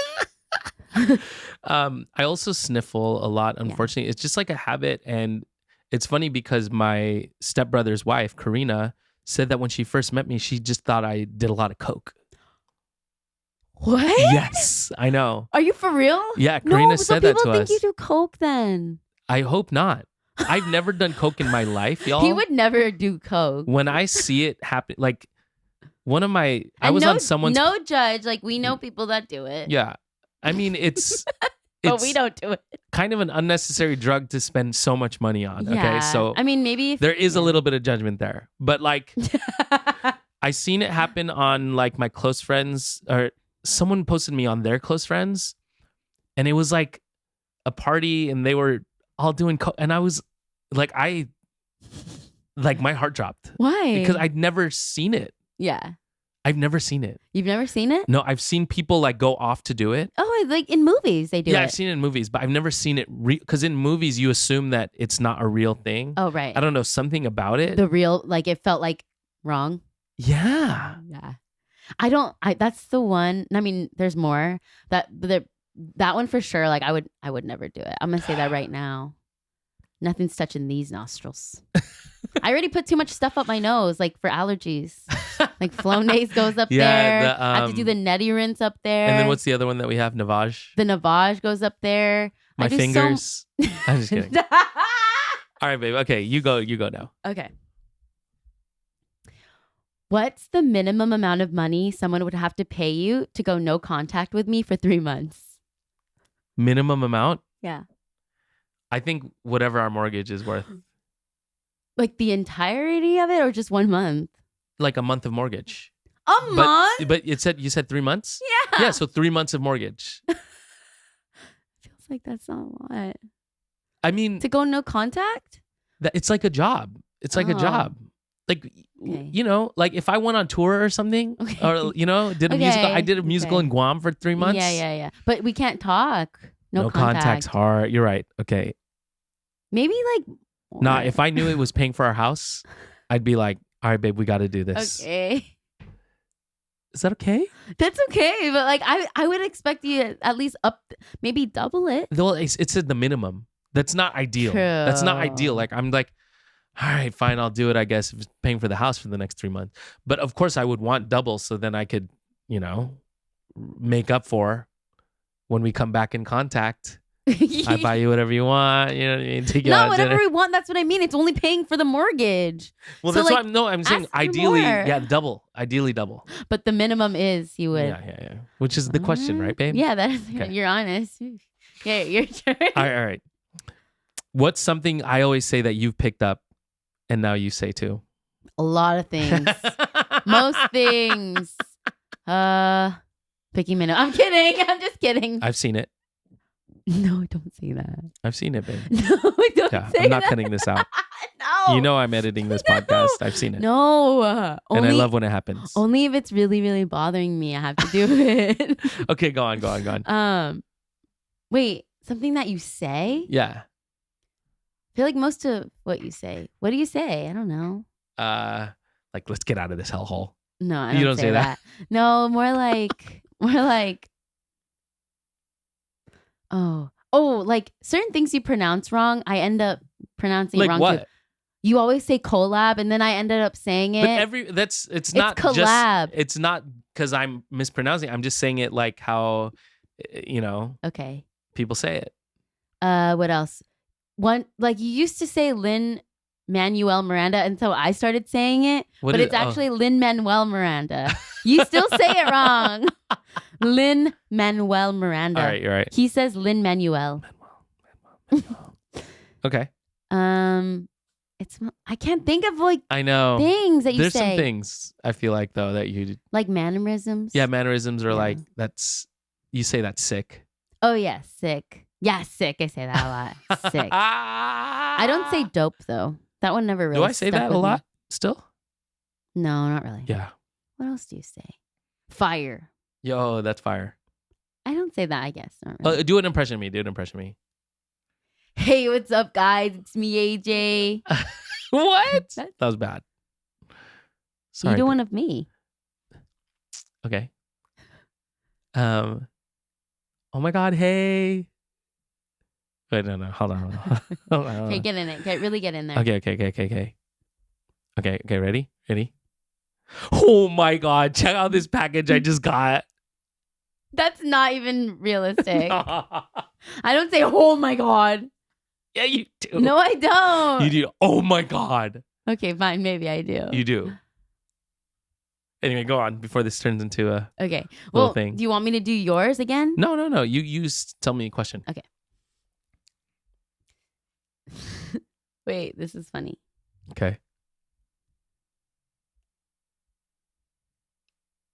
I also sniffle a lot, unfortunately. Yeah. It's just like a habit. And it's funny because my stepbrother's wife, Karina, said that when she first met me, she just thought I did a lot of coke. What? Yes, I know. Are you for real? Yeah, Karina said that to us. People think you do coke then. I hope not. I've never done coke in my life, y'all. He would never do coke. When I see it happen, like I was on someone's... No judge. Like, we know people that do it. Yeah. I mean, it's... But we don't do it. Kind of an unnecessary drug to spend so much money on. Yeah. Okay, so... I mean, maybe... There is a little bit of judgment there. But like, I seen it happen on like my close friends, or someone posted me on their close friends, and it was like a party and they were all doing coke, and I was like, my heart dropped. Why? Because I'd never seen it. Yeah. I've never seen it. You've never seen it? No, I've seen people like go off to do it. Oh, like in movies they do it. Yeah, I've seen it in movies, but I've never seen it because in movies you assume that it's not a real thing. Oh, right. I don't know, something about it. It felt like wrong. Yeah. Yeah. That's the one. I mean, there's more. That one for sure. Like I would never do it. I'm gonna say that right now. Nothing's touching these nostrils. I already put too much stuff up my nose, like for allergies. Like Flonase goes up there. I have to do the neti rinse up there. And then what's the other one that we have? Navage. The Navage goes up there. My fingers. I'm just kidding. All right, babe. Okay, you go now. Okay. What's the minimum amount of money someone would have to pay you to go no contact with me for 3 months? Minimum amount? Yeah. I think whatever our mortgage is worth. Like the entirety of it or just 1 month? Like a month of mortgage. A month? But you said 3 months? Yeah. Yeah, so 3 months of mortgage. Feels like that's not a lot. I mean, to go no contact? It's like a job. It's like a job. Like, you know, like if I went on tour or something, or, you know, did a musical. I did a musical in Guam for 3 months. Yeah. But we can't talk. No contact's hard. You're right. Okay. Maybe like. Nah, if I knew it was paying for our house, I'd be like, all right, babe, we got to do this. Okay. Is that okay? That's okay. But like, I would expect you to at least maybe double it. Well, it's at the minimum. That's not ideal. True. That's not ideal. Like, I'm like, all right, fine, I'll do it, I guess, if it's paying for the house for the next 3 months. But of course, I would want double so then I could, you know, make up for when we come back in contact. I buy you whatever you want. You know what I mean? Take you out whatever dinner. we want. That's what I mean. It's only paying for the mortgage. Well, so that's like, what I'm saying. Ideally, more. double. Ideally, double. But the minimum is you would. Yeah. Which is the question, right, babe? Yeah, that is. Okay. You're honest. Yeah, your turn. All right. What's something I always say that you've picked up and now you say too? A lot of things. Most things. Picky minute. I'm kidding. I'm just kidding. I've seen it. No, don't say that. I've seen it, babe. No, don't say that. I'm not cutting this out. No. You know I'm editing this podcast. I've seen it. No. And I love when it happens. Only if it's really, really bothering me, I have to do it. Okay, go on. Wait, something that you say? Yeah. I feel like most of what you say. What do you say? I don't know. Like, let's get out of this hellhole. No, I You don't say that. No, more like like certain things you pronounce wrong, I end up pronouncing like wrong what? too. You always say collab and then I ended up saying it. But it's not collab. It's not because I'm mispronouncing. I'm just saying it like how, you know, okay, people say it. What else? One, like you used to say Lin Manuel Miranda, and so I started saying it, but it's actually Lin Manuel Miranda. You still say it wrong. Lin Manuel Miranda. All right, you're right. He says Lin Manuel. Okay. I can't think of like I know things that you There's say. some things I feel like though that you like mannerisms. Yeah, mannerisms are like you say that's sick. Oh yeah, sick. Yeah, sick. I say that a lot. Sick. I don't say dope though. That one never really. Do I say that a lot still? No, not really. Yeah. What else do you say? Fire. Yo, that's fire. I don't say that, I guess. Not really. Do an impression of me. Hey, what's up, guys? It's me, AJ. What? That was bad. Sorry. You do one of me. Okay. Oh my God, hey. Wait, no. Hold on. Okay, get in it. Really get in there. Okay, ready? Oh my God, check out this package I just got. That's not even realistic. I don't say, oh my God. Yeah, you do. No, I don't. You do. Oh my God. Okay, fine. Maybe I do. You do. Anyway, go on before this turns into a okay. Little thing. Do you want me to do yours again? No. You tell me a question. Okay. Wait, this is funny. Okay.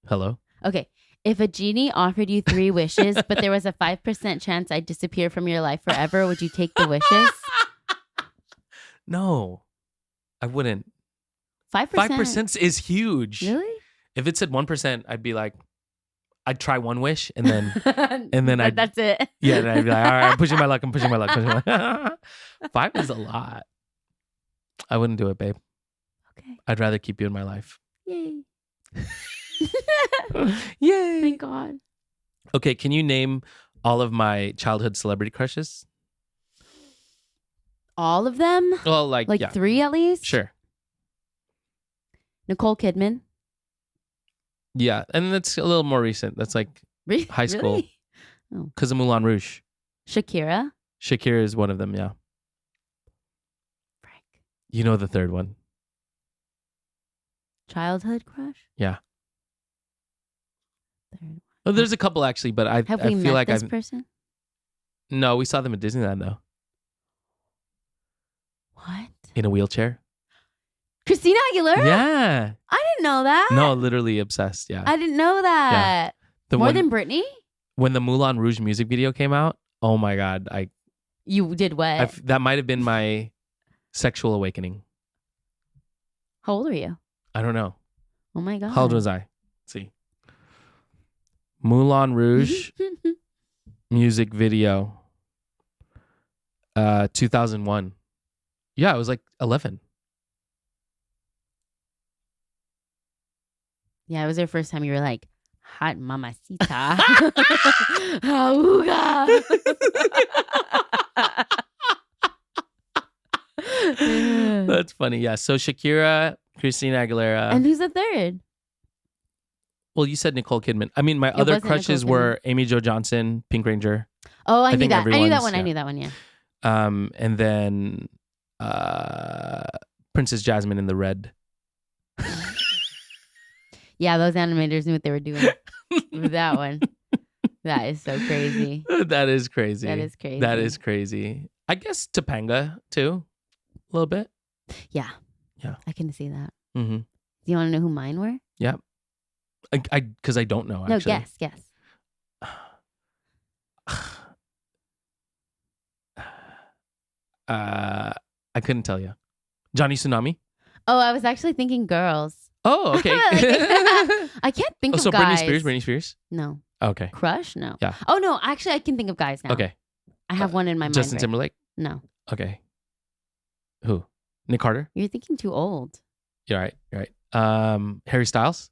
Hello? Okay. If a genie offered you 3 wishes, but there was a 5% chance I'd disappear from your life forever, would you take the wishes? No, I wouldn't. 5%? 5% is huge. Really? If it said 1%, I'd be like, I'd try one wish and then that's it. Yeah, and I'd be like, all right, I'm pushing my luck. 5 is a lot. I wouldn't do it, babe. Okay. I'd rather keep you in my life. Yay. Yay. Thank God. Okay, can you name all of my childhood celebrity crushes? All of them? Well, like Like yeah. 3 at least? Sure. Nicole Kidman. Yeah, and that's a little more recent. That's like high school. Really? Oh. Because of Moulin Rouge. Shakira. Shakira is one of them, yeah. Frank. You know the third one. Childhood crush? Yeah. Third. Oh, there's a couple actually, but I Have we feel met like this person? No, we saw them at Disneyland though. What? In a wheelchair. Christina Aguilera? Yeah. I didn't know that. No, literally obsessed. Yeah. I didn't know that. Yeah. More than Britney? When the Moulin Rouge music video came out, oh my God, You did what? that might have been my sexual awakening. How old are you? I don't know. Oh my God. How old was I? Let's see. Moulin Rouge music video. 2001. Yeah, I was like 11. Yeah, it was your first time you were like, hot mamacita. Auga. That's funny. Yeah. So Shakira, Christina Aguilera. And who's the third? Well, you said Nicole Kidman. I mean, my It other wasn't crushes Nicole were Amy Jo Johnson, Pink Ranger. Oh, I knew think that. I knew that one. everyone's- I knew that one. Yeah. And then Princess Jasmine in the Red. Yeah, those animators knew what they were doing with that one. That is so crazy. That is crazy. That is crazy. That is crazy. I guess Topanga too, a little bit. Yeah. Yeah. I can see that. Mm-hmm. Do you want to know who mine were? Yeah. Because I don't know actually. No, guess. I couldn't tell you. Johnny Tsunami. Oh, I was actually thinking girls. Oh, okay. I can't think of so guys. Britney Spears. No. Okay. Crush? No. Yeah. Oh, no. Actually, I can think of guys now. Okay. I have one in my mind. Justin right? Timberlake. No. Okay. Who? Nick Carter. You're thinking too old. You're right. You're right. Harry Styles.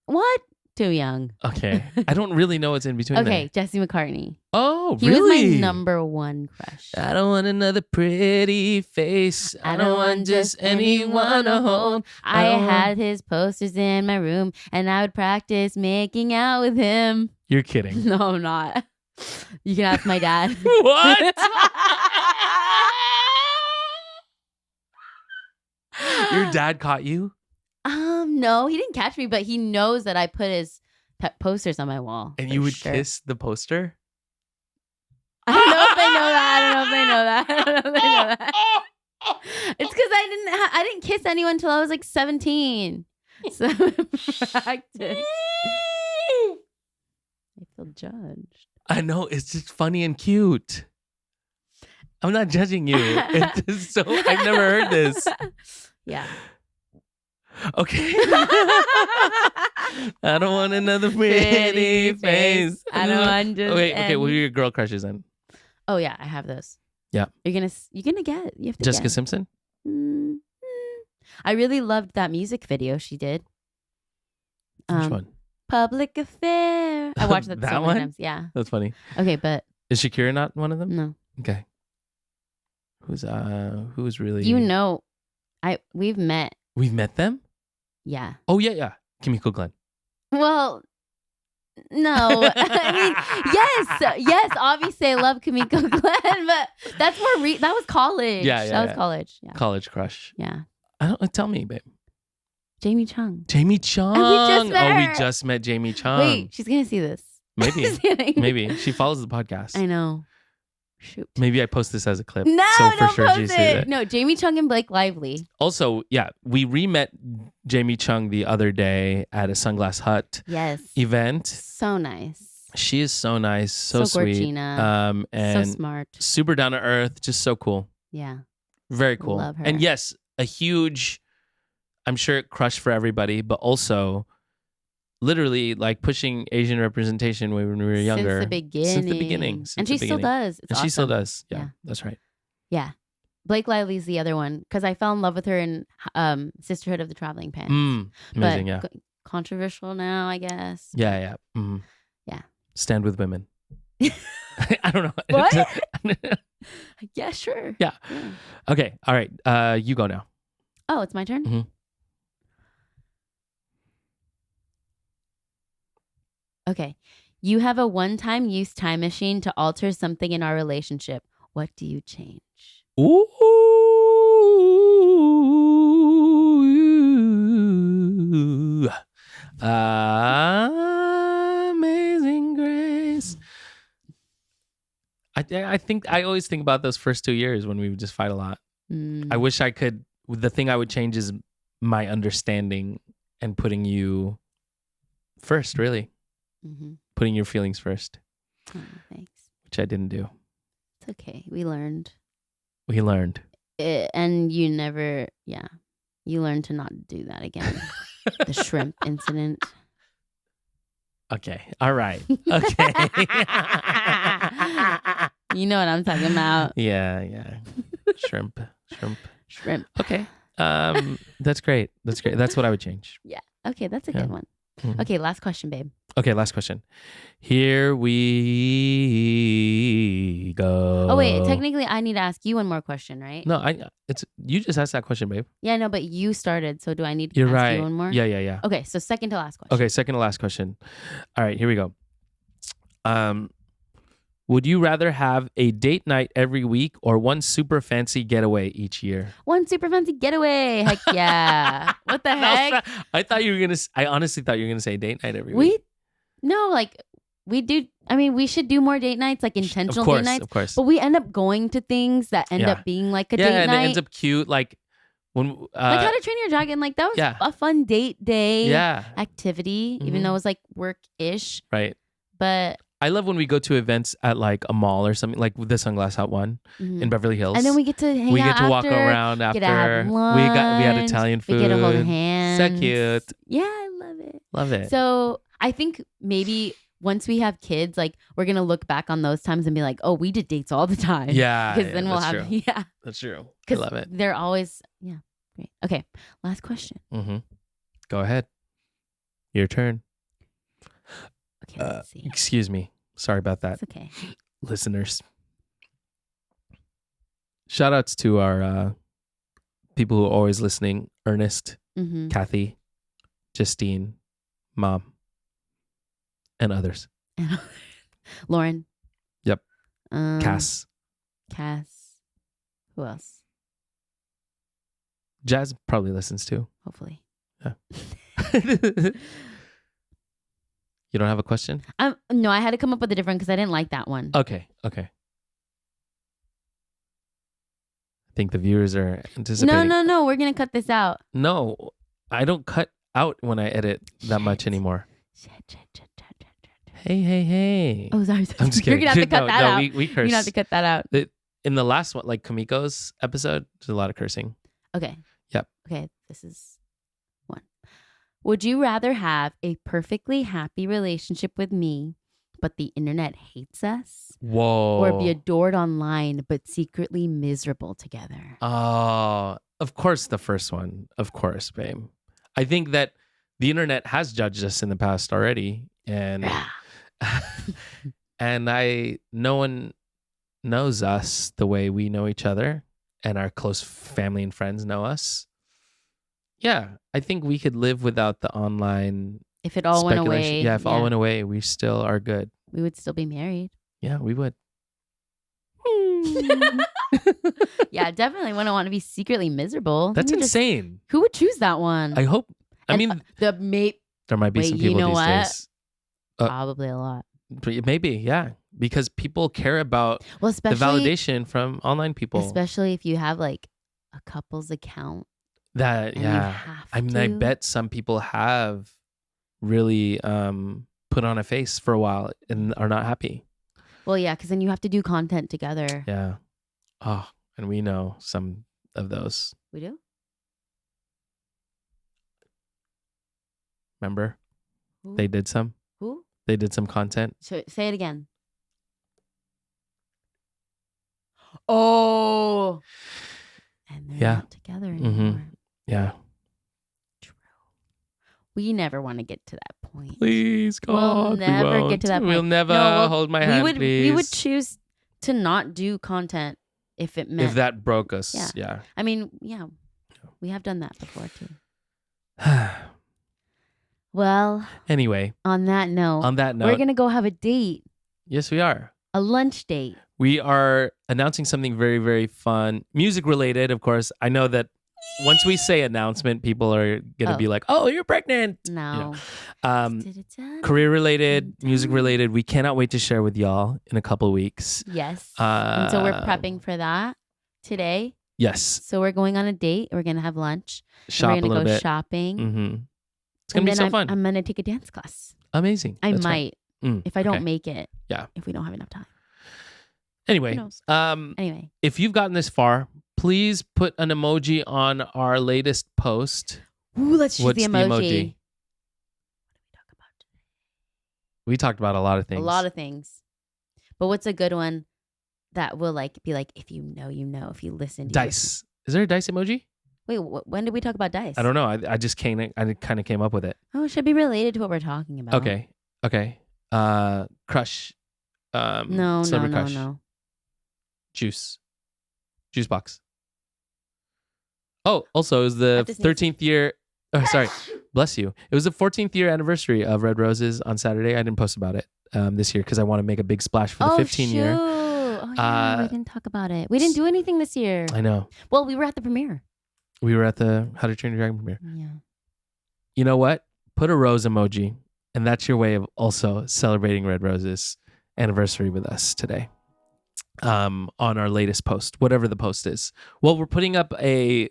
What? Too young. Okay. I don't really know what's in between. Okay, Jesse McCartney. Oh, He really? was my number one crush. I don't want another pretty face. I don't want just anyone to hold. I had his posters in my room, and I would practice making out with him. You're kidding. No, I'm not. You can ask my dad. What? Your dad caught you? No, he didn't catch me, but he knows that I put his posters on my wall. And for you would sure. kiss the poster? I don't know if they know that. I don't know if they know that. It's because I didn't kiss anyone until I was like 17. So practice. I feel judged. I know. It's just funny and cute. I'm not judging you. It's just so I've never heard this. Yeah. Okay. I don't want another pretty face. I don't want just Okay. What are your girl crushes then? Oh yeah, I have those. Yeah. You're gonna get. You have to Jessica get. Simpson? I really loved that music video she did. Which one? Public Affair. I watched that, That so many one? times. Yeah. That's funny. Okay, but Is Shakira not one of them? no. Okay. Who's really? You know, we've met. We've met them? Yeah. Oh yeah. Kimiko Glenn. Well, no. I mean, yes. Obviously, I love Kimiko Glenn, but that's more. That was college. Yeah, That was college. Yeah. College crush. Yeah. I don't tell me, babe. Jamie Chung. Jamie Chung. just met Oh, we her. just met Jamie Chung. Wait, she's gonna see this. Maybe. Just kidding. Maybe. She follows the podcast. I know. Shoot. Maybe I post this as a clip. No, so for don't sure post she sees it. it. No, Jamie Chung and Blake Lively. Also, yeah, we re-met Jamie Chung the other day at a Sunglass Hut Yes. event. So nice. She is so nice, so sweet, Gorgina. and So smart. super down to earth, just so cool. Yeah. Very cool. Love her. And yes, a huge, I'm sure, crush for everybody, but also literally like pushing Asian representation when we were younger. Since the beginning. Since the beginning. And Since she the still beginning. does. It's And she still awesome. does. Yeah, Yeah. that's right. Yeah. Blake Lively's the other one because I fell in love with her in Sisterhood of the Traveling Pants. Amazing, but yeah. controversial now, I guess. Yeah. Mhm. Yeah. Stand with women. I don't know. What? Yeah, sure. Yeah. Okay. All right. You go now. Oh, it's my turn? Mm-hmm. Okay. You have a one-time use time machine to alter something in our relationship. What do you change? Ooh. Amazing Grace. I think I always think about those first 2 years when we would just fight a lot. I wish I could. The thing I would change is my understanding and putting you first, really. Putting your feelings first. Oh, thanks. Which I didn't do. It's okay. We learned. And you never, you learned to not do that again. The shrimp incident. Okay. All right. Okay. You know what I'm talking about. Yeah. Shrimp. Okay. That's great. That's what I would change. Yeah. Okay, that's a good one. Mm-hmm. Okay, last question, babe. Okay, last question. Here we go. Oh wait, technically I need to ask you one more question, right? No, you just asked that question, babe. Yeah, no, but you started, so do I need to ask you one more? Yeah. Okay, so second to last question. Okay, second to last question. All right, here we go. Would you rather have a date night every week or one super fancy getaway each year? One super fancy getaway. Heck yeah. What the heck? I honestly thought you were going to say date night every week. We do. I mean, we should do more date nights, like intentional date nights. Of course. But we end up going to things that end up being like a date night. Yeah, and it ends up cute. Like when like How to Train Your Dragon. Like that was a fun date day activity, even though it was like work-ish. Right. But I love when we go to events at like a mall or something, like the Sunglass Hut one in Beverly Hills. And then we get to hang out. We get to walk around after. Get to have lunch, we had Italian food. We get to hold hands. So cute. Yeah, I love it. Love it. So I think maybe once we have kids, like we're gonna look back on those times and be like, oh, we did dates all the time. Yeah. Because then we'll have true. That's true. I love it. They're always great. Okay, last question. Go ahead. Your turn. Okay, let's see. Excuse me. Sorry about that. It's okay. Listeners. Shout outs to our people who are always listening. Ernest, Kathy, Justine, Mom, and others. Lauren. Yep. Cass. Who else? Jazz probably listens too. Hopefully. Yeah. You don't have a question? No, I had to come up with a different because I didn't like that one. Okay. I think the viewers are anticipating. No. We're going to cut this out. No, I don't cut out when I edit that much anymore. Hey. Oh, sorry. I'm just You're kidding. going to have to cut that out. We curse. You have to cut that out. In the last one, like Kamiko's episode, there's a lot of cursing. Okay. Yep. Okay, this is one. Would you rather have a perfectly happy relationship with me, but the internet hates us? Whoa. Or be adored online, but secretly miserable together? Oh, of course the first one. Of course, babe. I think that the internet has judged us in the past already. And no one knows us the way we know each other and our close family and friends know us. Yeah, I think we could live without the online. If it all went away. Yeah, if all went away, we still are good. We would still be married. Yeah, we would. Yeah, definitely wouldn't want to be secretly miserable. That's insane. Who would choose that one? I hope. There might be some people these days. Probably a lot. Maybe, yeah. Because people care about the validation from online people. Especially if you have like a couple's account. That, yeah. I mean, I bet some people have really put on a face for a while and are not happy. Well, yeah, because then you have to do content together. Yeah. Oh, and we know some of those. We do? Remember? Who? They did some. Who? They did some content. Say it again. Oh. And they're not together anymore. Yeah. True. We never want to get to that point. point. Please, God. We'll never get to that point. We'll never hold my hand, please. We would choose to not do content if it meant. If that broke us. Yeah. I mean, yeah. We have done that before, too. Well. Anyway. On that note. We're going to go have a date. Yes, we are. A lunch date. We are announcing something very, very fun. Music related, of course. I know that once we say announcement, people are going to be like, oh, you're pregnant. No. Career related, music related. We cannot wait to share with y'all in a couple of weeks. Yes. And so we're prepping for that today. Yes. So we're going on a date. We're going to have lunch. Shop we're going to to go shopping. Mm-hmm. It's going to be so fun. I'm going to take a dance class. Amazing. I might. If I don't make it. Yeah. If we don't have enough time. Anyway, if you've gotten this far, please put an emoji on our latest post. Ooh, let's choose the emoji. What did we talk about today? We talked about a lot of things. A lot of things. But what's a good one that will be like, if you know, you know, if you listen to dice. Is there a dice emoji? Wait, when did we talk about dice? I don't know. I just kind of came up with it. Oh, it should be related to what we're talking about. Okay. Crush. No. Juice box. Oh, also, it was the 13th year. Oh, sorry. Bless you. It was the 14th year anniversary of Red Roses on Saturday. I didn't post about it this year because I want to make a big splash for the 15 year. Oh, yeah. We didn't talk about it. We didn't do anything this year. I know. Well, we were at the premiere. We were at the How to Train Your Dragon premiere. Yeah. You know what? Put a rose emoji, and that's your way of also celebrating Red Roses anniversary with us today. On our latest post, whatever the post is. Well, we're putting up a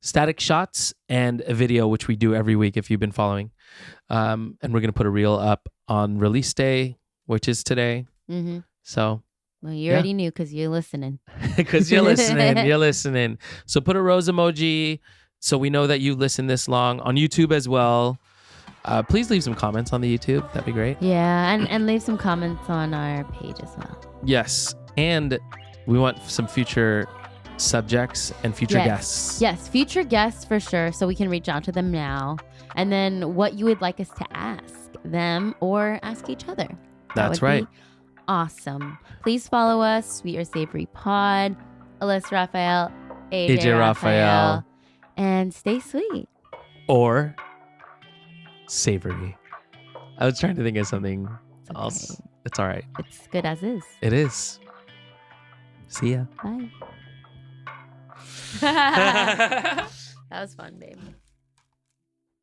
static shots and a video, which we do every week if you've been following. And we're going to put a reel up on release day, which is today. Mm-hmm. So. Well, you already knew because you're listening. Because you're listening. So put a rose emoji so we know that you listened this long. On YouTube as well. Please leave some comments on the YouTube. That'd be great. Yeah, and leave some comments on our page as well. Yes. And we want some future subjects and future guests. Yes, future guests for sure. So we can reach out to them now. And then what you would like us to ask them or ask each other. That's right. Awesome. Please follow us. We are Savory Pod. Alyssa Raphael. AJ Raphael. And stay sweet. Or savory. I was trying to think of something else. It's all right. It's good as is. It is. See ya. Bye. That was fun, babe.